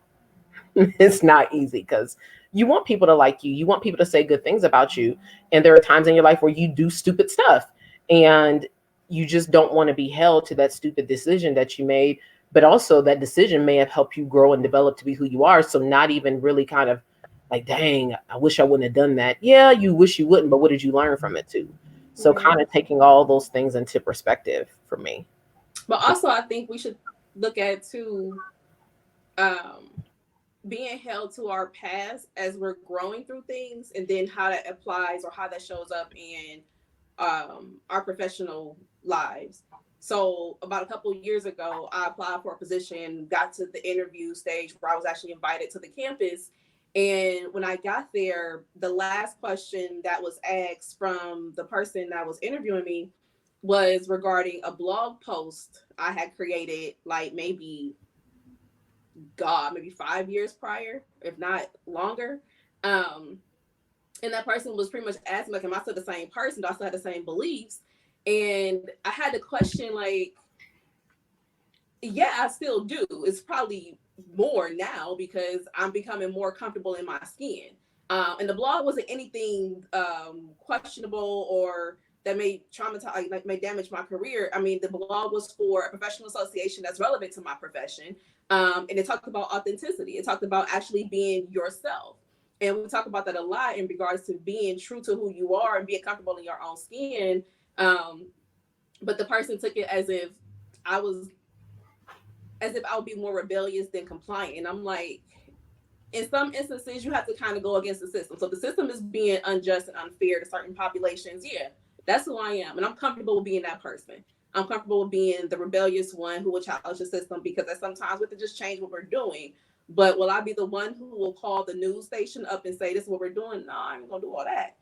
easy because you want people to like you. You want people to say good things about you. And there are times in your life where you do stupid stuff. And you just don't want to be held to that stupid decision that you made. But also that decision may have helped you grow and develop to be who you are. So not even really kind of like, dang, I wish I wouldn't have done that. Yeah, you wish you wouldn't, but what did you learn from it too? So kind of taking all those things into perspective for me. But also I think we should look at too, being held to our past as we're growing through things, and then how that applies or how that shows up in our professional lives. So about a couple of years ago, I applied for a position, got to the interview stage where I was actually invited to the campus. And when I got there, the last question that was asked from the person that was interviewing me was regarding a blog post I had created, like maybe 5 years prior, if not longer. And that person was pretty much asking, like, am I still the same person? Do I still have the same beliefs? And I had to question, like, yeah, I still do. It's probably more now because I'm becoming more comfortable in my skin. And the blog wasn't anything questionable or that may traumatize, like may damage my career. I mean, the blog was for a professional association that's relevant to my profession. And it talked about authenticity. It talked about actually being yourself. And we talk about that a lot in regards to being true to who you are and being comfortable in your own skin. But the person took it as if I would be more rebellious than compliant. And I'm like, in some instances, you have to kind of go against the system. So if the system is being unjust and unfair to certain populations, yeah, that's who I am. And I'm comfortable with being that person. I'm comfortable with being the rebellious one who will challenge the system, because sometimes we have to just change what we're doing. But will I be the one who will call the news station up and say, this is what we're doing? No, I ain't gonna do all that.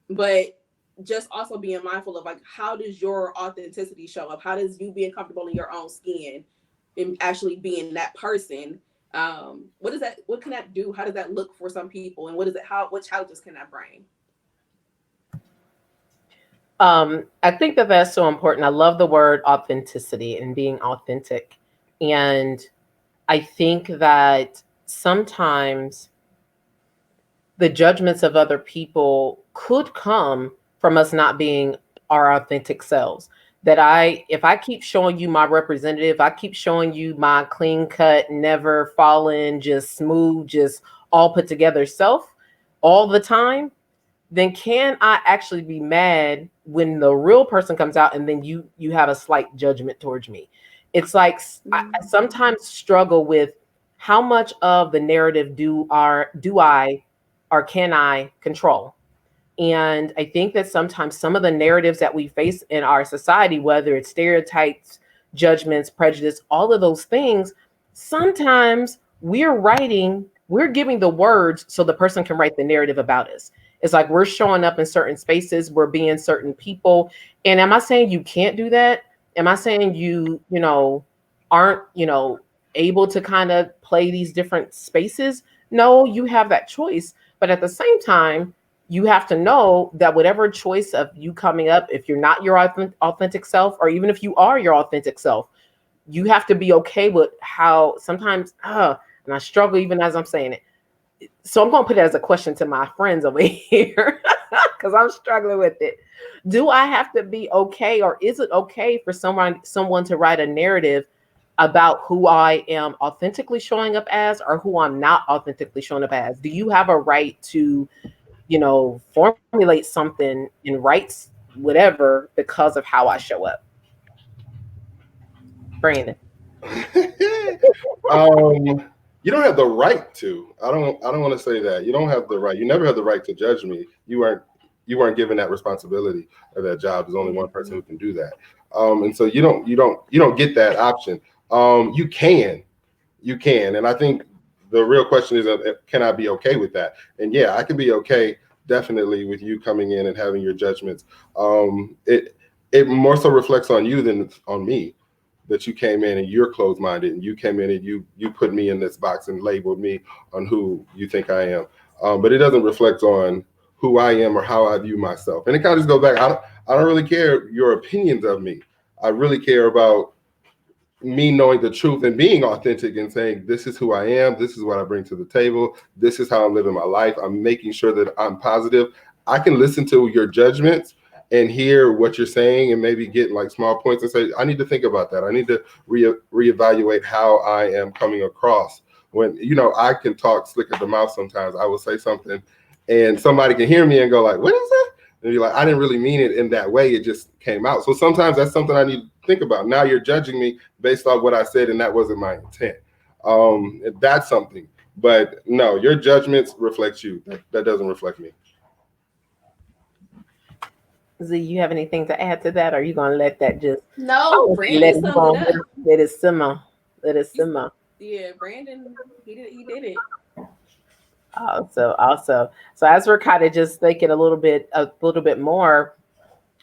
But just also being mindful of, like, how does your authenticity show up? How does you being comfortable in your own skin and actually being that person? What is that? What can that do? How does that look for some people? And what challenges can that bring? I think that that's so important. I love the word authenticity and being authentic. And I think that sometimes the judgments of other people could come from us not being our authentic selves. If I keep showing you my representative, I keep showing you my clean cut, never fallen, just smooth, just all put together self all the time, then can I actually be mad when the real person comes out and then you have a slight judgment towards me? It's like I sometimes struggle with how much of the narrative do I or can I control? And I think that sometimes some of the narratives that we face in our society, whether it's stereotypes, judgments, prejudice, all of those things, sometimes we're giving the words so the person can write the narrative about us. It's like we're showing up in certain spaces, we're being certain people. And am I saying you can't do that? Am I saying you aren't, able to kind of play these different spaces? No, you have that choice. But at the same time, you have to know that whatever choice of you coming up, if you're not your authentic self, or even if you are your authentic self, you have to be okay with how sometimes, and I struggle even as I'm saying it. So I'm going to put it as a question to my friends over here because I'm struggling with it. Do I have to be okay, or is it okay for someone to write a narrative about who I am authentically showing up as, or who I'm not authentically showing up as? Do you have a right to, formulate something and write whatever because of how I show up? Brandon. You don't have the right to. I don't want to say that. You don't have the right. You never have the right to judge me. You weren't given that responsibility or that job. There's only one person who can do that. And so you don't get that option. You can. And I think the real question is, can I be okay with that? And yeah, I can be okay definitely with you coming in and having your judgments. It more so reflects on you than on me, that you came in and you're closed-minded, and you came in and you put me in this box and labeled me on who you think I am. But it doesn't reflect on who I am or how I view myself. And it kind of just goes back. I don't really care your opinions of me. I really care about me knowing the truth and being authentic and saying, this is who I am. This is what I bring to the table. This is how I'm living my life. I'm making sure that I'm positive. I can listen to your judgments and hear what you're saying and maybe get like small points and say, I need to think about that. I need to reevaluate how I am coming across. When, I can talk slick at the mouth sometimes. I will say something and somebody can hear me and go like, what is that? And you're like, I didn't really mean it in that way. It just came out. So sometimes that's something I need to think about. Now you're judging me based on what I said, and that wasn't my intent. That's something. But no, your judgments reflect you. That doesn't reflect me. Z, you have anything to add to that? Or are you going to let that just... No, Brandon summed it up. Let it simmer. Let it simmer. Yeah, Brandon, he did it. So as we're kind of just thinking a little bit more,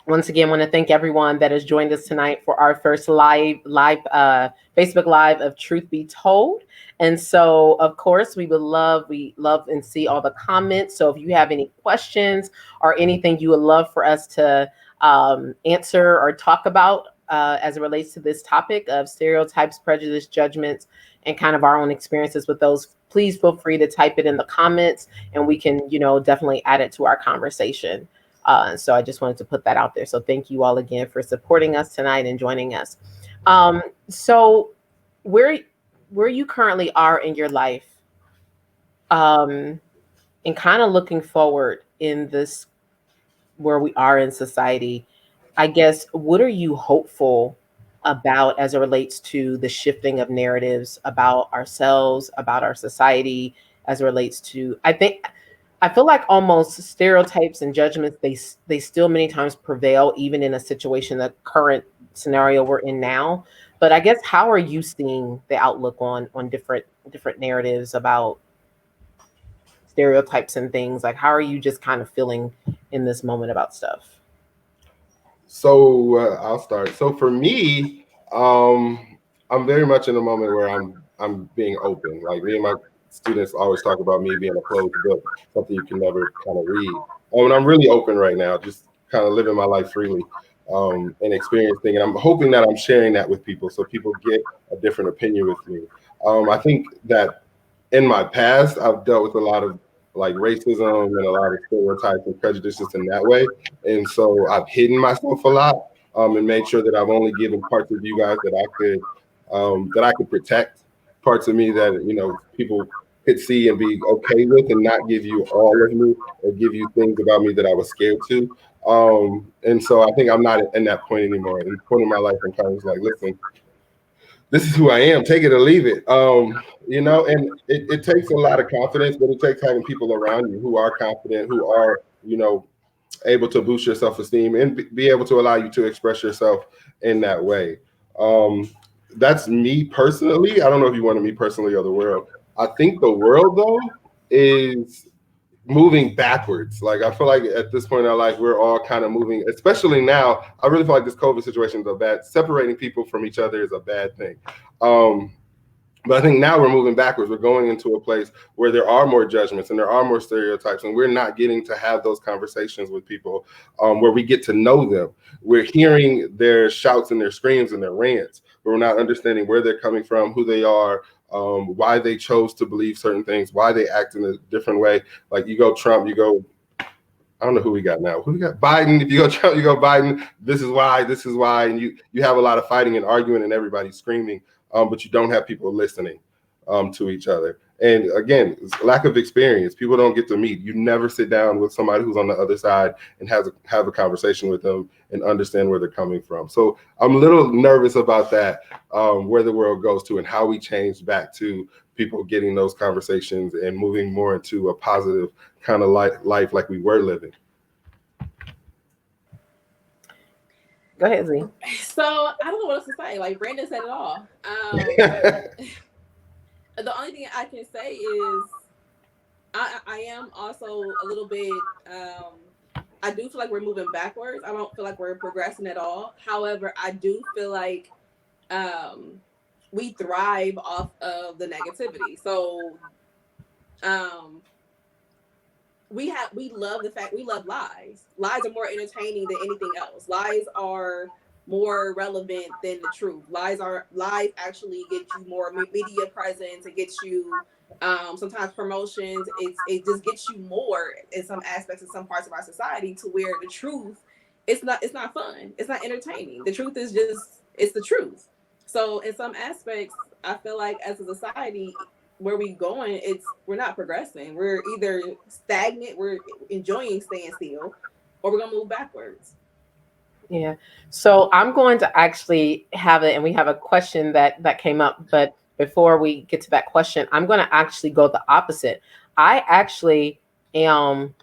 once again, want to thank everyone that has joined us tonight for our first live Facebook Live of Truth Be Told. And so, of course, we love and see all the comments. So if you have any questions or anything you would love for us to answer or talk about as it relates to this topic of stereotypes, prejudice, judgments, and kind of our own experiences with those, please feel free to type it in the comments and we can, definitely add it to our conversation. So I just wanted to put that out there. So thank you all again for supporting us tonight and joining us. So where you currently are in your life, and kind of looking forward in this, where we are in society, I guess, what are you hopeful about as it relates to the shifting of narratives about ourselves, about our society, as it relates to, I feel like almost stereotypes and judgments, they still many times prevail, even in a situation, the current scenario we're in now. But I guess, how are you seeing the outlook on different narratives about stereotypes and things? Like, how are you just kind of feeling in this moment about stuff? So I'll start. So for me, I'm very much in a moment where I'm being open. Like, me and my students always talk about me being a closed book, something you can never kind of read. And I'm really open right now, just kind of living my life freely, and experiencing. And I'm hoping that I'm sharing that with people, so people get a different opinion with me. I think that in my past, I've dealt with a lot of like racism and a lot of stereotypes and prejudices in that way. And so I've hidden myself a lot, and made sure that I've only given parts of you guys that I could protect, parts of me that people could see and be okay with, and not give you all of me or give you things about me that I was scared to. And so I think I'm not in that point anymore. In the point in my life, I'm kind of like, listen, this is who I am. Take it or leave it. And it takes a lot of confidence, but it takes having people around you who are confident, who are, able to boost your self-esteem and be able to allow you to express yourself in that way. That's me personally. I don't know if you wanted me personally or the world. I think the world, though, is moving backwards. Like, I feel like at this point in our life, we're all kind of moving, especially now. I really feel like this COVID situation is separating people from each other is a bad thing. But I think now we're moving backwards. We're going into a place where there are more judgments and there are more stereotypes, and we're not getting to have those conversations with people where we get to know them. We're hearing their shouts and their screams and their rants, but we're not understanding where they're coming from, who they are, why they chose to believe certain things, why they act in a different way. Like, you go Trump, you go, I don't know who we got now. Who we got? Biden. If you go Trump, you go Biden. This is why. And you have a lot of fighting and arguing and everybody screaming. But you don't have people listening to each other. And again, lack of experience. People don't get to meet. You never sit down with somebody who's on the other side and have a conversation with them and understand where they're coming from. So I'm a little nervous about that, where the world goes to and how we change back to people getting those conversations and moving more into a positive kind of life like we were living. Go ahead, Z. So I don't know what else to say. Like, Brandon said it all. The only thing I can say is I am also a little bit, I do feel like we're moving backwards. I don't feel like we're progressing at all. However, I do feel like we thrive off of the negativity. So we love the fact, we love lies. Lies are more entertaining than anything else. Lies are more relevant than the truth. Lies actually get you more media presence. It gets you sometimes promotions. It just gets you more in some aspects of some parts of our society, to where the truth it's not fun. It's not entertaining. The truth is just, it's the truth. So in some aspects, I feel like as a society, where we going, we're not progressing. We're either stagnant, we're enjoying staying still, or we're gonna move backwards. Yeah. So I'm going to actually have it, and we have a question that came up, but before we get to that question, I'm going to actually go the opposite. I actually am.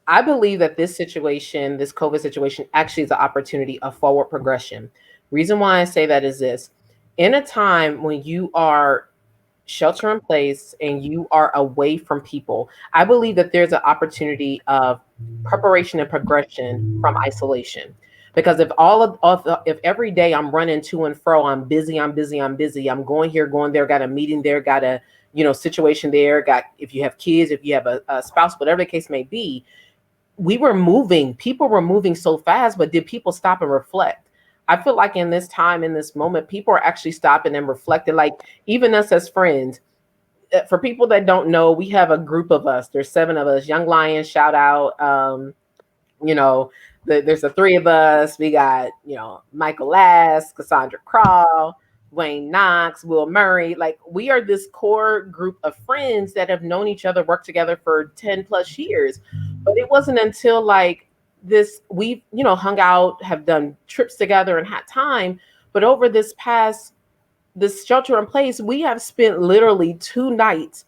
I believe that this situation, this COVID situation, actually is an opportunity of forward progression. Reason why I say that is this: in a time when you are shelter in place and you are away from people, I believe that there's an opportunity of preparation and progression from isolation. Because if if every day I'm running to and fro, I'm busy, I'm going here, going there, got a meeting there, got a situation there, got, if you have kids, if you have a spouse, whatever the case may be, people were moving so fast, but did people stop and reflect? I feel like in this time, in this moment, people are actually stopping and reflecting. Like, even us as friends, for people that don't know, we have a group of us. There's 7 of us. Young Lions, shout out. You know, there's the 3 of us. We got, Michael Lass, Cassandra Krah, Wayne Knox, Will Murray. Like, we are this core group of friends that have known each other, worked together for 10 plus years. But it wasn't until like this, we've, hung out, have done trips together and had time. But over this shelter in place, we have spent literally 2 nights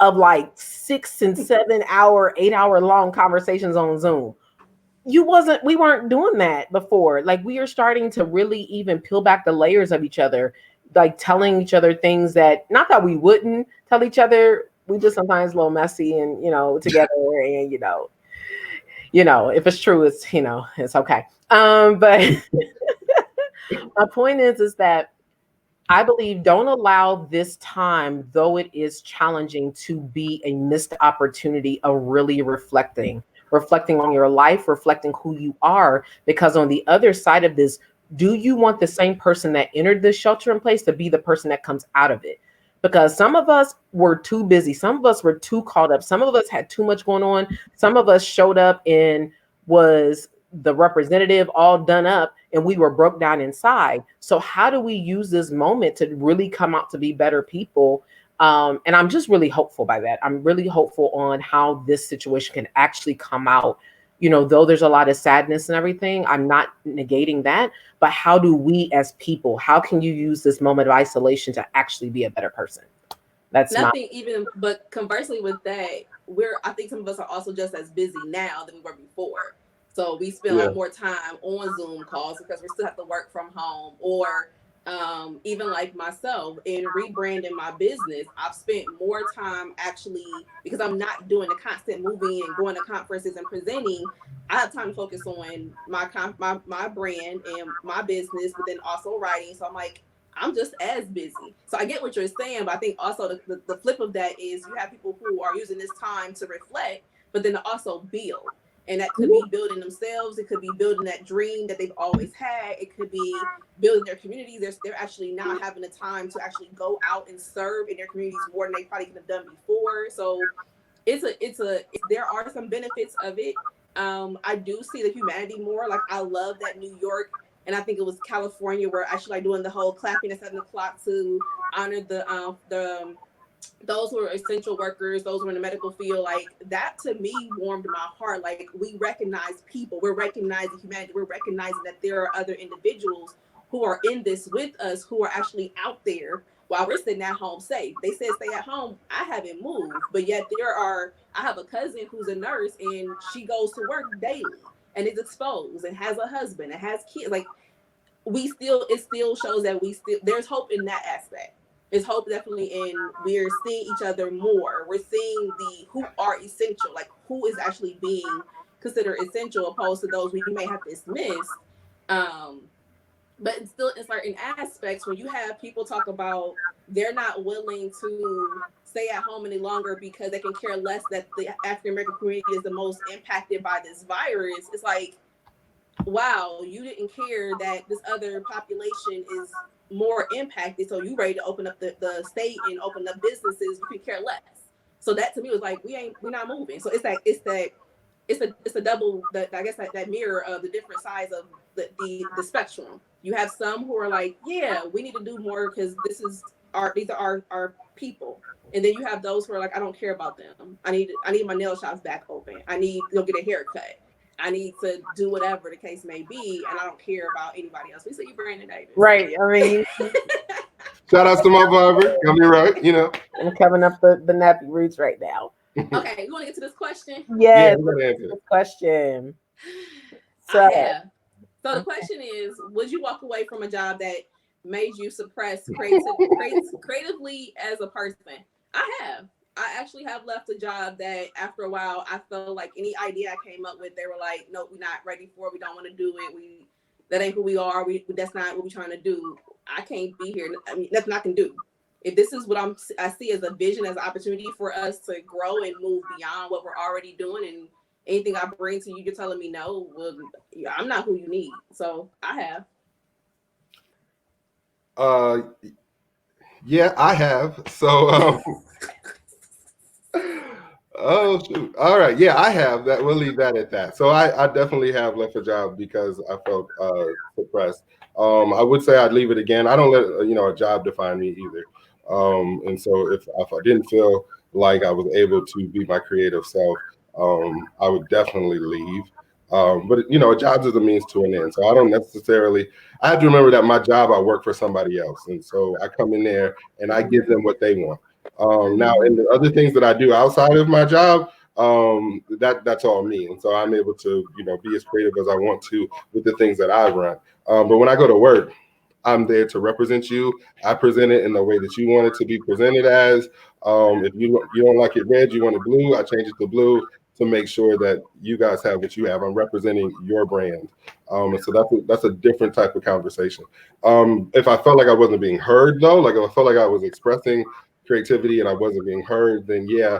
of like 6 and 7 hour, 8 hour long conversations on Zoom. We weren't doing that before. Like, we are starting to really even peel back the layers of each other, like telling each other things that, not that we wouldn't tell each other, we just sometimes a little messy and, together, and, if it's true, it's okay. But my point is that I believe, don't allow this time, though it is challenging, to be a missed opportunity of really reflecting on your life, reflecting who you are. Because on the other side of this, do you want the same person that entered this shelter in place to be the person that comes out of it? Because some of us were too busy. Some of us were too caught up. Some of us had too much going on. Some of us showed up and was the representative all done up, and we were broke down inside. So how do we use this moment to really come out to be better people? And I'm just really hopeful by that. I'm really hopeful on how this situation can actually come out. Though there's a lot of sadness and everything, I'm not negating that. But how do we as people, how can you use this moment of isolation to actually be a better person? That's nothing even, but conversely with that, I think some of us are also just as busy now than we were before. So we spend like more time on Zoom calls because we still have to work from home, or even like myself in rebranding my business, I've spent more time actually, because I'm not doing the constant moving and going to conferences and presenting. I have time to focus on my brand and my business, but then also writing. So I'm like, I'm just as busy. So I get what you're saying, but I think also the flip of that is you have people who are using this time to reflect, but then to also build. And that could be building themselves. It could be building that dream that they've always had. It could be building their communities. They're actually now having the time to actually go out and serve in their communities more than they probably could have done before. So there are some benefits of it. I do see the humanity more. Like, I love that New York, and I think it was California, where actually like doing the whole clapping at 7:00 to honor the those who are essential workers, those who are in the medical field. Like, that to me warmed my heart. Like, we recognize people, we're recognizing humanity, we're recognizing that there are other individuals who are in this with us, who are actually out there while we're sitting at home safe. They said stay at home. I haven't moved, but yet I have a cousin who's a nurse, and she goes to work daily and is exposed and has a husband and has kids. Like, it still shows that there's hope in that aspect. There's hope definitely in, we're seeing each other more. We're seeing who are essential, like who is actually being considered essential, opposed to those we may have dismissed. But it's still, in certain aspects, when you have people talk about they're not willing to stay at home any longer because they can care less that the African American community is the most impacted by this virus, it's like, wow, you didn't care that this other population is more impacted, so you ready to open up the state and open up businesses. You could care less. So that to me was like, we're not moving. So it's it's a double, I guess that mirror of the different sides of the spectrum. You have some who are like, yeah, we need to do more because these are our people. And then you have those who are like, I don't care about them. I need my nail shops back open. I need to go get a haircut. I need to do whatever the case may be, and I don't care about anybody else. We say you Brandon Davis. Right. I mean, shout outs to my barber. Got me right, you know. I'm covering up the nappy roots right now. Okay, you want to get to this question? Yes, this question. So the question is, would you walk away from a job that made you suppress creatively as a person? I actually have left a job that after a while I felt like any idea I came up with, they were like, nope, we're not ready for it. We don't want to do it. That ain't who we are. That's not what we're trying to do. I can't be here. I mean, nothing I can do. If this is what I see as a vision, as an opportunity for us to grow and move beyond what we're already doing, and anything I bring to you, you're telling me no, well, I'm not who you need. So I have. Yeah, I have. So oh shoot. All right. Yeah, I have that. We'll leave that at that. So I definitely have left a job because I felt suppressed. I would say I'd leave it again. I don't let a job define me either. And so if I didn't feel like I was able to be my creative self, I would definitely leave. But a job is a means to an end. So I don't necessarily. I have to remember that my job, I work for somebody else, and so I come in there and I give them what they want. Now, and the other things that I do outside of my job, that's all me, and so I'm able to be as creative as I want to with the things that I run. But when I go to work, I'm there to represent you. I present it in the way that you want it to be presented as. If you don't like it red, you want it blue, I change it to blue to make sure that you guys have what you have. I'm representing your brand. And so that's a different type of conversation. If I felt like I wasn't being heard, though, like if I felt like I was expressing creativity and I wasn't being heard, then yeah,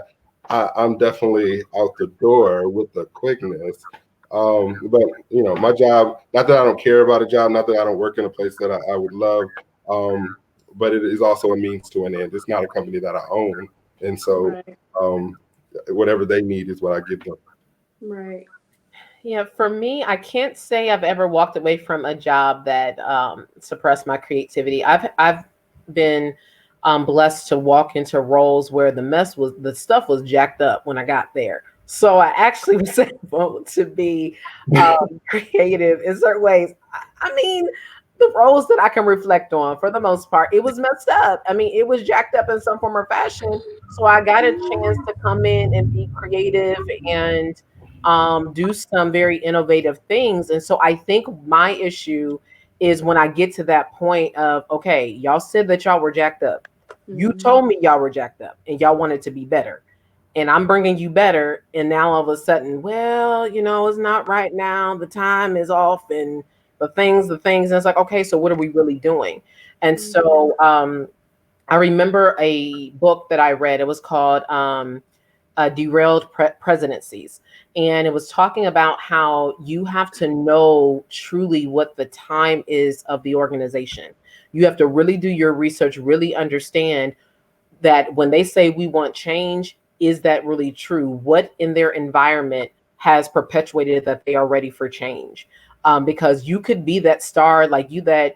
I'm definitely out the door with the quickness. But my job, not that I don't care about a job, not that I don't work in a place that I would love, but it is also a means to an end. It's not a company that I own, and so whatever they need is what I give them. Right. Yeah, for me, I can't say I've ever walked away from a job that suppressed my creativity. I've been blessed to walk into roles where the stuff was jacked up when I got there. So I actually was able to be creative in certain ways. I mean, the roles that I can reflect on, for the most part, it was messed up. I mean, it was jacked up in some form or fashion. So I got a chance to come in and be creative and do some very innovative things. And so I think my issue is when I get to that point of, okay, y'all said that y'all were jacked up. You told me y'all were jacked up and y'all wanted to be better. And I'm bringing you better. And now all of a sudden, well, it's not right now. The time is off and the things. And it's like, okay, so what are we really doing? And so I remember a book that I read. It was called Derailed Presidencies. And it was talking about how you have to know truly what the time is of the organization. You have to really do your research, really understand that when they say we want change, is that really true? What in their environment has perpetuated that they are ready for change? Because you could be that star, like you that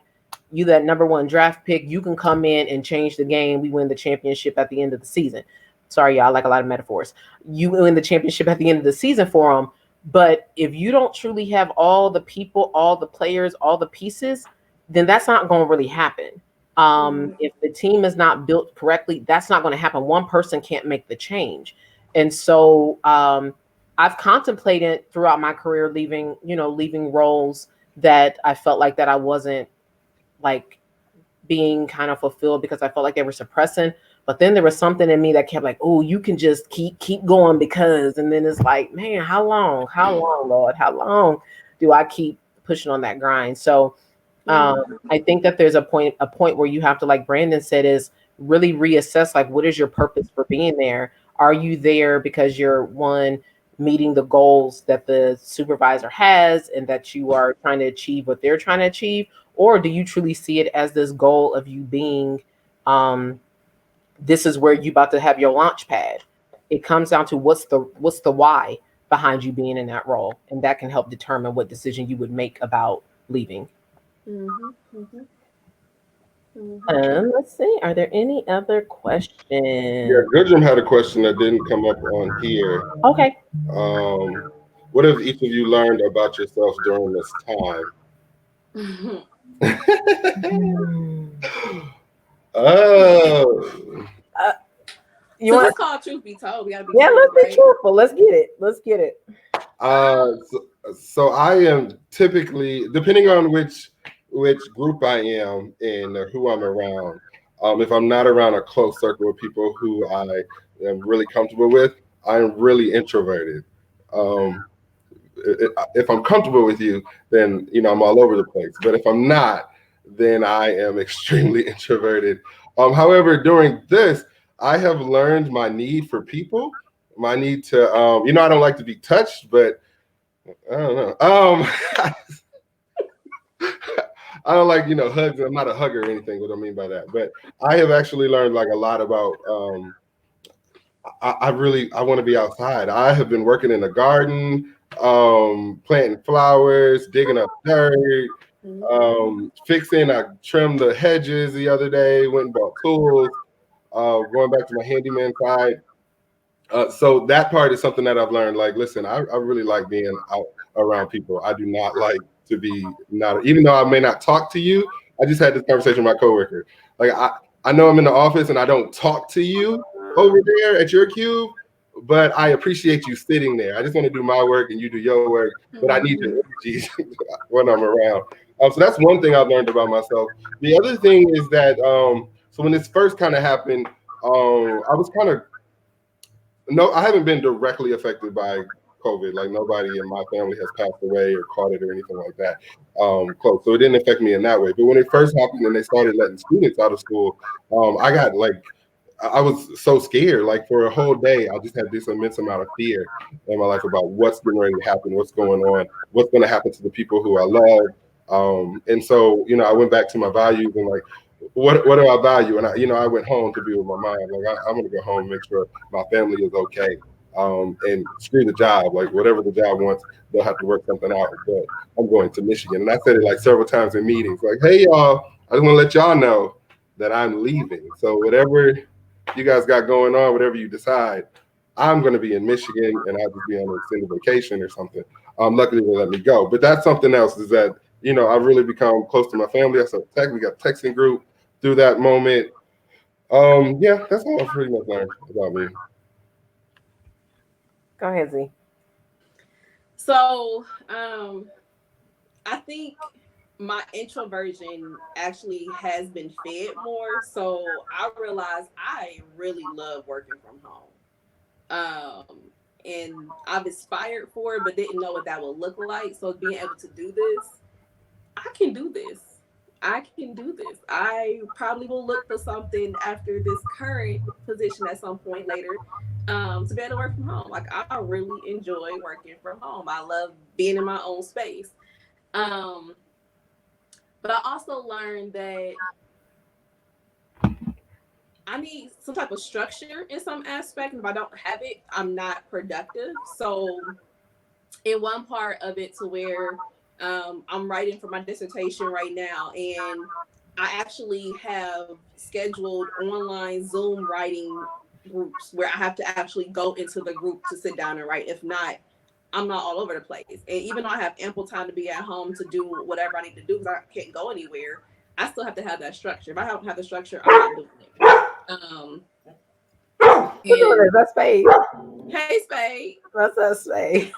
number one draft pick, you can come in and change the game. We win the championship at the end of the season. Sorry, y'all, I like a lot of metaphors. You win the championship at the end of the season for them. But if you don't truly have all the people, all the players, all the pieces, then that's not going to really happen. If the team is not built correctly, that's not going to happen. One person can't make the change. And so I've contemplated throughout my career leaving roles that I felt like that I wasn't like being kind of fulfilled because I felt like they were suppressing. But then there was something in me that kept like, oh, you can just keep going because, and then it's like, man, how long, Lord, how long do I keep pushing on that grind? So I think that there's a point where you have to, like Brandon said, is really reassess, like, what is your purpose for being there? Are you there because you're meeting the goals that the supervisor has and that you are trying to achieve what they're trying to achieve? Or do you truly see it as this goal of you being, this is where you about to have your launch pad? It comes down to what's the why? behind you being in that role, and that can help determine what decision you would make about leaving. Let's see. Are there any other questions? Yeah, Goodrum had a question that didn't come up on here. Okay. What have each of you learned about yourself during this time? Oh. So it's called Truth Be Told. We gotta be let's be truthful. Let's get it. So I am typically, depending on which group I am in or who I'm around, if I'm not around a close circle of people who I am really comfortable with, I'm really introverted. If I'm comfortable with you, then I'm all over the place. But if I'm not, then I am extremely introverted. However, during this, I have learned my need for people, my need to, I don't like to be touched, but I don't know. I don't like, hugs. I'm not a hugger or anything. What I mean by that, but I have actually learned like a lot about. I want to be outside. I have been working in the garden, planting flowers, digging up dirt, fixing. I trimmed the hedges the other day. Went and bought tools. Going back to my handyman side. So that part is something that I've learned. Like, listen, I really like being out around people. I do not like to be even though I may not talk to you. I just had this conversation with my coworker. Like, I know I'm in the office and I don't talk to you over there at your cube, but I appreciate you sitting there. I just want to do my work and you do your work, but I need your energy when I'm around. So that's one thing I've learned about myself. The other thing is that, so when this first kind of happened, I was kind of, no, I haven't been directly affected by COVID. Like, nobody in my family has passed away or caught it or anything like that. Close. So it didn't affect me in that way. But when it first happened and they started letting students out of school, I got I was so scared. Like, for a whole day, I just had this immense amount of fear in my life about what's getting ready to happen, what's going on, what's going to happen to the people who I love. And so, I went back to my values and like, what do I value? And I went home to be with my mom. Like, I'm gonna go home and make sure my family is okay. And screw the job. Like, whatever the job wants, they'll have to work something out. But I'm going to Michigan, and I said it like several times in meetings. Like, hey y'all, I just want to let y'all know that I'm leaving. So whatever you guys got going on, whatever you decide, I'm going to be in Michigan, and I'll just be on an extended vacation or something. Luckily they let me go. But that's something else, is that I've really become close to my family. We got a texting group through that moment. Yeah, that's all I've pretty much learned about me. Go ahead, Z. So, I think my introversion actually has been fed more. So I realized I really love working from home. And I've aspired for it, but didn't know what that would look like. So being able to do this, I can do this. I probably will look for something after this current position at some point later, to be able to work from home. Like, I really enjoy working from home. I love being in my own space. But I also learned that I need some type of structure in some aspect. If I don't have it, I'm not productive. So in one part of it, to where I'm writing for my dissertation right now, and I actually have scheduled online Zoom writing groups where I have to actually go into the group to sit down and write. If not, I'm not all over the place. And even though I have ample time to be at home to do whatever I need to do because I can't go anywhere, I still have to have that structure. If I don't have the structure, I'm not doing it. That's Spade. Hey, Spade. That's us, Spade.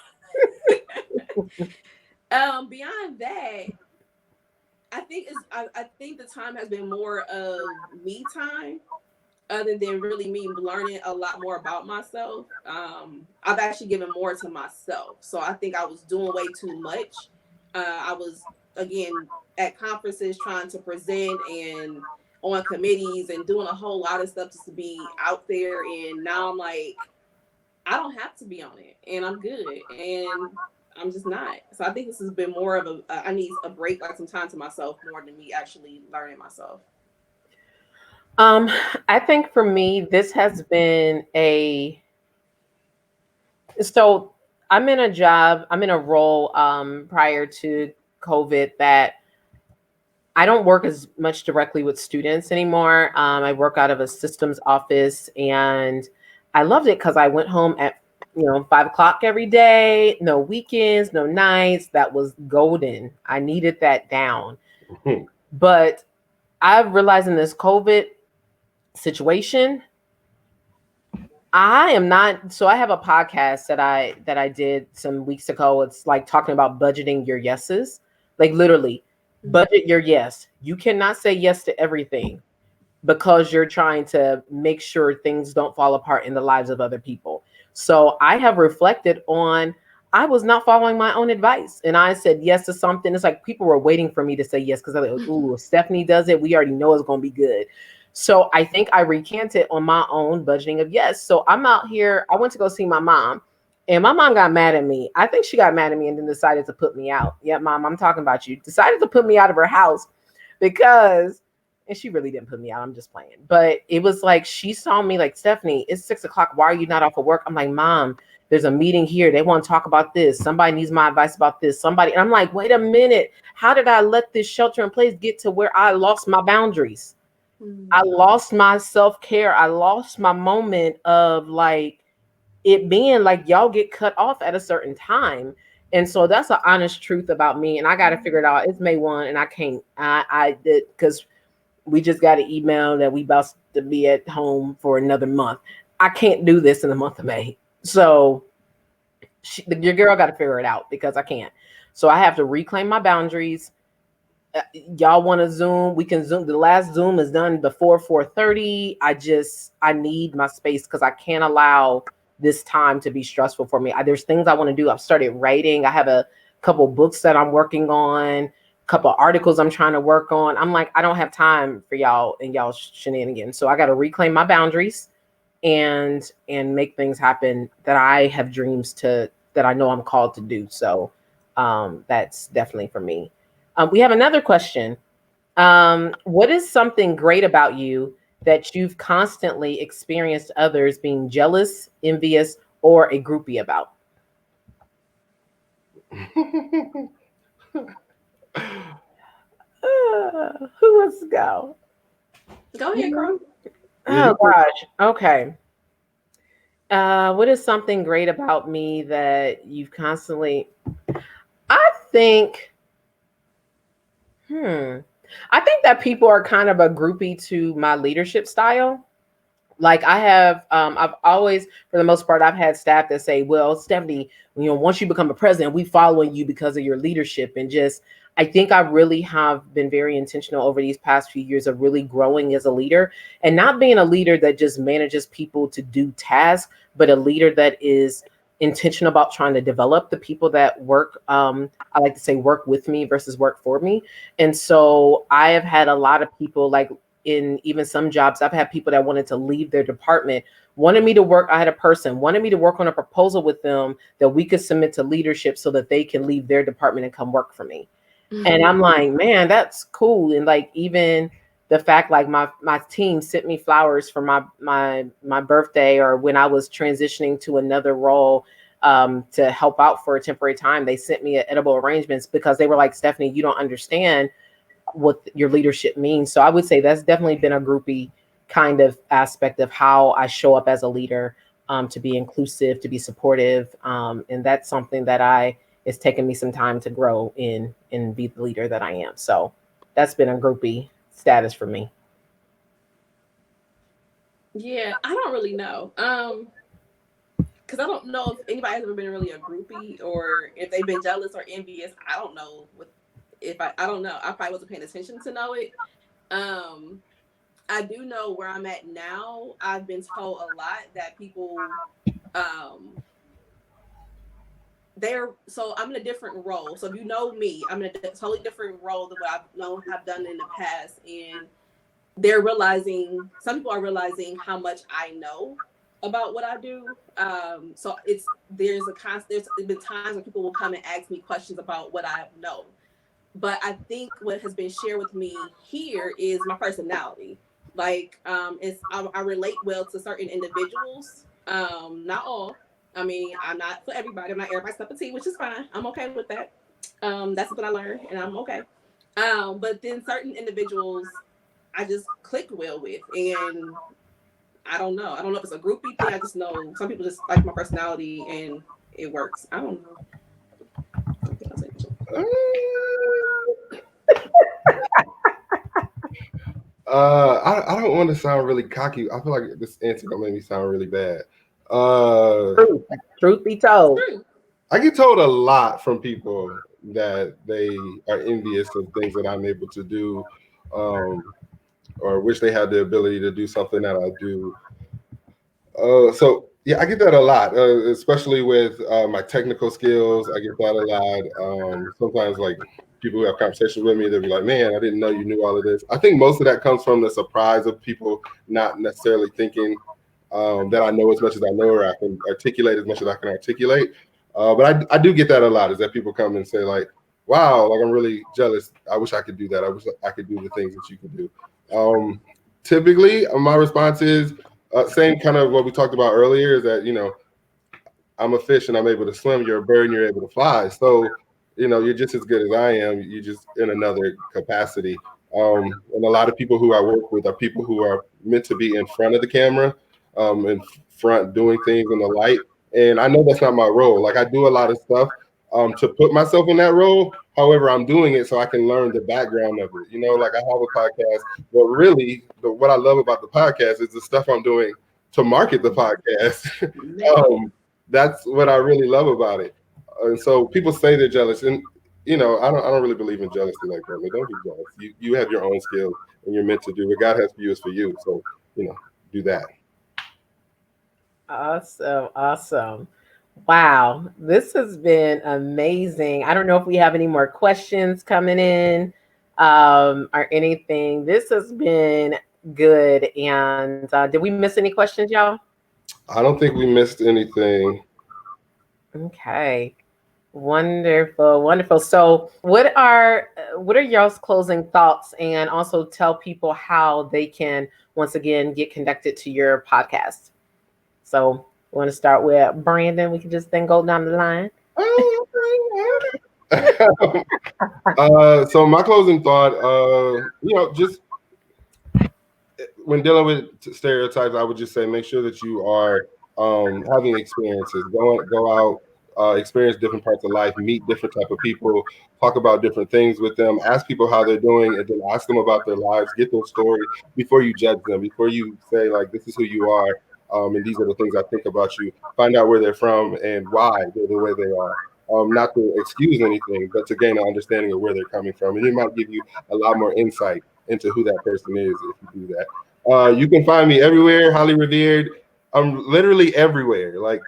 Beyond that, I think the time has been more of me time, other than really me learning a lot more about myself. I've actually given more to myself. So I think I was doing way too much. I was, again, at conferences trying to present and on committees and doing a whole lot of stuff just to be out there. And now I'm like, I don't have to be on it, and I'm good. And I'm just not. So I think this has been more of I need a break, like some time to myself, more than me actually learning myself. I think for me, this has been so I'm in a job, I'm in a role prior to COVID that I don't work as much directly with students anymore. I work out of a systems office, and I loved it because I went home at 5 o'clock every day, no weekends, no nights. That was golden. I needed that down. But I've realized in this COVID situation, I am not. So I have a podcast that I did some weeks ago. It's like talking about budgeting your yeses, like literally budget your yes. You cannot say yes to everything because you're trying to make sure things don't fall apart in the lives of other people. So I have reflected on, I was not following my own advice, and I said yes to something. It's like people were waiting for me to say yes because they're like, ooh, if Stephanie does it, we already know it's going to be good. So I think I recanted on my own budgeting of yes. So I'm out here. I went to go see my mom, and my mom got mad at me. I think she got mad at me and then decided to put me out. Yeah, mom, I'm talking about you. Decided to put me out of her house because, and she really didn't put me out. I'm just playing. But it was like she saw me like, Stephanie, it's 6 o'clock. Why are you not off of work? I'm like, Mom, there's a meeting here. They want to talk about this. Somebody needs my advice about this. Somebody, and I'm like, wait a minute. How did I let this shelter in place get to where I lost my boundaries? I lost my self-care. I lost my moment of like it being like y'all get cut off at a certain time. And so that's an honest truth about me. And I got to figure it out. It's May 1 and I can't, I did, because we just got an email that we about to be at home for another month. I can't do this in the month of May. So your girl got to figure it out because I can't. So I have to reclaim my boundaries. Y'all want to Zoom? We can Zoom. The last Zoom is done before 4:30. I need my space because I can't allow this time to be stressful for me. There's things I want to do. I've started writing. I have a couple books that I'm working on, couple articles I'm trying to work on. I'm like, I don't have time for y'all and y'all shenanigans. So I got to reclaim my boundaries and make things happen that I have dreams to, that I know I'm called to do. So that's definitely for me. We have another question. What is something great about you that you've constantly experienced others being jealous, envious, or a groupie about? Who wants to go? Go ahead, Krah. Oh gosh. Okay. What is something great about me that you've constantly? I think. I think that people are kind of a groupie to my leadership style. Like I have, I've always, for the most part, I've had staff that say, well, Stephanie, once you become a president, we following you because of your leadership. And just, I think I really have been very intentional over these past few years of really growing as a leader and not being a leader that just manages people to do tasks, but a leader that is intentional about trying to develop the people that work. I like to say work with me versus work for me. And so I have had a lot of people like, in even some jobs, I've had people that wanted to leave their department, wanted me to work. I had a person wanted me to work on a proposal with them that we could submit to leadership so that they can leave their department and come work for me. And I'm like, man, that's cool. And like, even the fact, like my team sent me flowers for my birthday, or when I was transitioning to another role, to help out for a temporary time, they sent me edible arrangements because they were like, Stephanie, you don't understand what your leadership means. So I would say that's definitely been a groupie kind of aspect of how I show up as a leader, to be inclusive, to be supportive. And that's something that it's taken me some time to grow in and be the leader that I am. So that's been a groupie status for me. Yeah, I don't really know. Because I don't know if anybody's ever been really a groupie or if they've been jealous or envious. I don't know I don't know. I probably wasn't paying attention to know it. I do know where I'm at now. I've been told a lot that people, so I'm in a different role. So if you know me, I'm in a totally different role than what have done in the past. And some people are realizing how much I know about what I do. So there's been times when people will come and ask me questions about what I know. But I think what has been shared with me here is my personality. Like, I relate well to certain individuals, not all. I mean, I'm not for everybody. I'm not everybody's cup of tea, which is fine. I'm okay with that. That's what I learned, and I'm okay. But then certain individuals, I just clicked well with, and I don't know. I don't know if it's a groupie thing. I just know some people just like my personality, and it works. I don't know. I don't want to sound really cocky. I feel like this answer gonna make me sound really bad. Truth be told, I get told a lot from people that they are envious of things that I'm able to do, or wish they had the ability to do something that I do. So yeah, I get that a lot, especially with my technical skills. I get that a lot. Sometimes, like people who have conversations with me, they'll be like, "Man, I didn't know you knew all of this." I think most of that comes from the surprise of people not necessarily thinking that I know as much as I know, or I can articulate as much as I can articulate. But I do get that a lot. Is that people come and say like, "Wow, like I'm really jealous. I wish I could do that. I wish I could do the things that you can do." Typically, my response is same kind of what we talked about earlier. Is that I'm a fish and I'm able to swim. You're a bird and you're able to fly. So you're just as good as I am. You're just in another capacity. And a lot of people who I work with are people who are meant to be in front of the camera, in front doing things in the light. And I know that's not my role. Like I do a lot of stuff to put myself in that role. However, I'm doing it so I can learn the background of it. Like I have a podcast, but really, what I love about the podcast is the stuff I'm doing to market the podcast. That's what I really love about it. And so people say they're jealous, and I don't really believe in jealousy like that. But don't be jealous. You have your own skills, and you're meant to do what God has for you is for you. So do that. Awesome. Wow, this has been amazing. I don't know if we have any more questions coming in or anything. This has been good. And did we miss any questions, y'all? I don't think we missed anything. Okay. Wonderful. So what are y'all's closing thoughts, and also tell people how they can once again get connected to your podcast? So we want to start with Brandon. We can just then go down the line. So my closing thought, just when dealing with stereotypes, I would just say make sure that you are having experiences. Go out, experience different parts of life, meet different type of people, talk about different things with them, ask people how they're doing, and then ask them about their lives, get their story before you judge them, before you say like this is who you are, and these are the things I think about you. Find out where they're from and why they're the way they are. Not to excuse anything, but to gain an understanding of where they're coming from, and it might give you a lot more insight into who that person is if you do that. You can find me everywhere, highly revered. I'm literally everywhere, like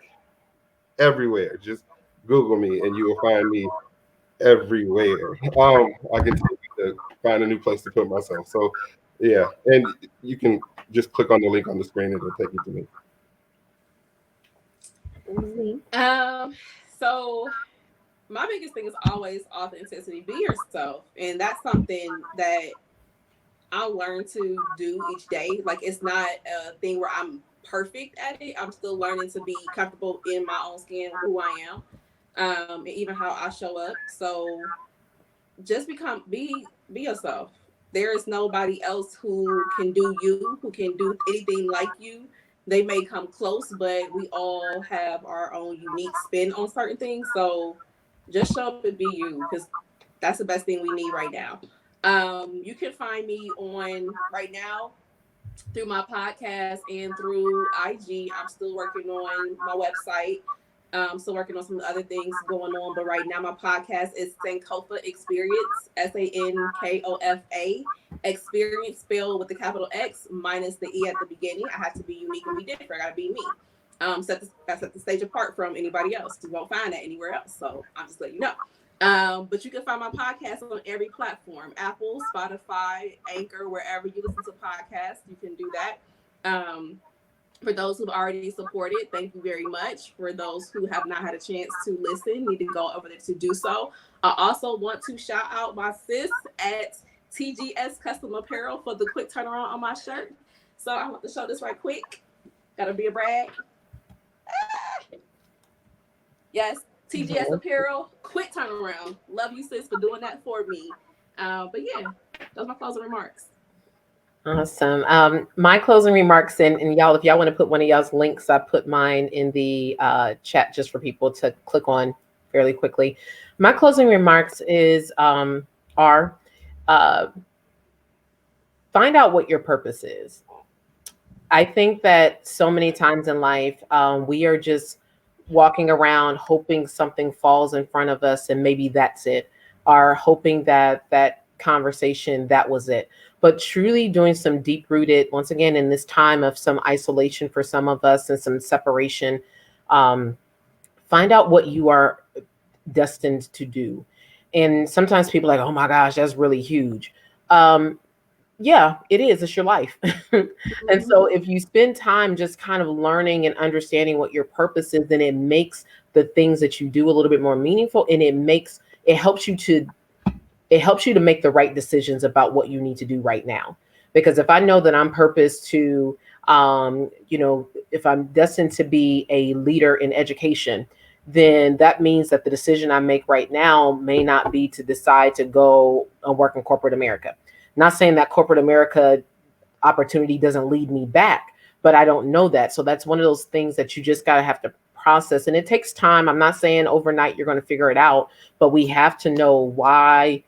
everywhere. Just Google me and you will find me everywhere. I can take you to find a new place to put myself. So yeah, and you can just click on the link on the screen and it'll take you to me. So my biggest thing is always authenticity. Be yourself, and that's something that I'll learn to do each day. Like it's not a thing where I'm perfect at it. I'm still learning to be comfortable in my own skin, who I am, and even how I show up. So just be yourself. There is nobody else who can do you, who can do anything like you. They may come close, but we all have our own unique spin on certain things. So just show up and be you, because that's the best thing we need right now. You can find me on right now through my podcast and through IG. I'm still working on my website. Still working on some other things going on, but right now my podcast is Sankofa Xperience, Sankofa Xperience, spelled with the capital X minus the E at the beginning. I have to be unique and be different. I gotta be me. Set the stage apart from anybody else. You won't find that anywhere else. So I'm just letting you know. But you can find my podcast on every platform: Apple, Spotify, Anchor, wherever you listen to podcasts, you can do that. For those who've already supported, thank you very much. For those who have not had a chance to listen, need to go over there to do so. I also want to shout out my sis at TGS Custom Apparel for the quick turnaround on my shirt. So I want to show this right quick. Gotta be a brag. Yes, TGS Apparel, quick turnaround. Love you, sis, for doing that for me. But yeah, those are my closing remarks. Awesome. My closing remarks, and y'all, if y'all want to put one of y'all's links, I put mine in the chat just for people to click on fairly quickly. My closing remarks are find out what your purpose is. I think that so many times in life, we are just walking around hoping something falls in front of us and maybe that's it, or hoping that that conversation, that was it. But truly doing some deep rooted, once again, in this time of some isolation for some of us and some separation, um, find out what you are destined to do. And sometimes people are like, oh my gosh, that's really huge. Um, yeah, it is. It's your life. And so if you spend time just kind of learning and understanding what your purpose is, then it makes the things that you do a little bit more meaningful, and it helps you to make the right decisions about what you need to do right now. Because if I know that I'm purposed to, if I'm destined to be a leader in education, then that means that the decision I make right now may not be to decide to go and work in corporate America. Not saying that corporate America opportunity doesn't lead me back, but I don't know that. So that's one of those things that you just gotta have to process. And it takes time. I'm not saying overnight you're going to figure it out, but we have to know why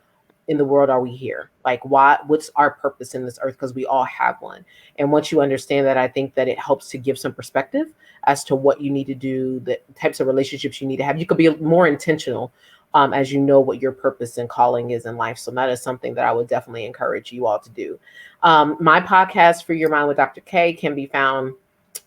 in the world are we here? Like what's our purpose in this earth? Because we all have one. And once you understand that, I think that it helps to give some perspective as to what you need to do, the types of relationships you need to have. You could be more intentional as you know what your purpose and calling is in life. So that is something that I would definitely encourage you all to do. My podcast, Free Your Mind with Dr. K, can be found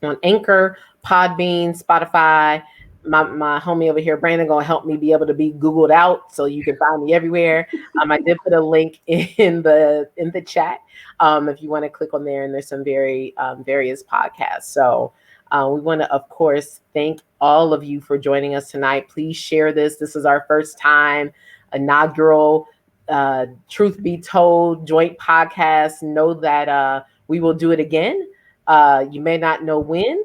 on Anchor, Podbean, Spotify. My homie over here, Brandon, gonna help me be able to be Googled out so you can find me everywhere. I did put a link in the chat if you want to click on there, and there's some various podcasts. So we want to, of course, thank all of you for joining us tonight. Please share this. This is our first time inaugural Truth Be Told joint podcast. Know that we will do it again. You may not know when,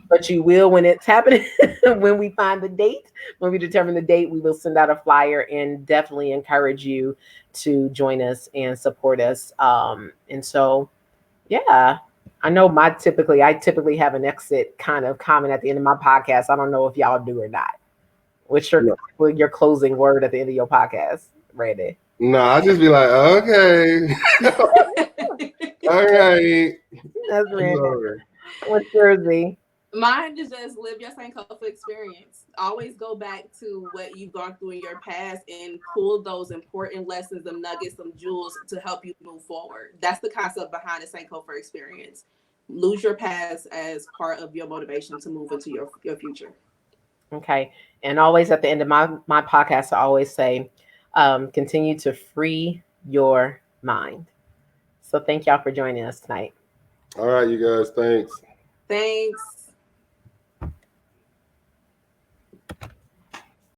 but you will when it's happening. When we find the date, when we determine the date, we will send out a flyer and definitely encourage you to join us and support us. And so, yeah, I know I typically have an exit kind of comment at the end of my podcast. I don't know if y'all do or not. What's your closing word at the end of your podcast, Randy? No, I just be like, okay. All right. That's Randy. What's yours, Z? Mine is just live your Sankofa experience. Always go back to what you've gone through in your past and pull those important lessons, some nuggets, some jewels to help you move forward. That's the concept behind the Sankofa experience. Lose your past as part of your motivation to move into your future. Okay. And always at the end of my podcast, I always say, continue to free your mind. So thank y'all for joining us tonight. All right, you guys. Thanks. Thanks.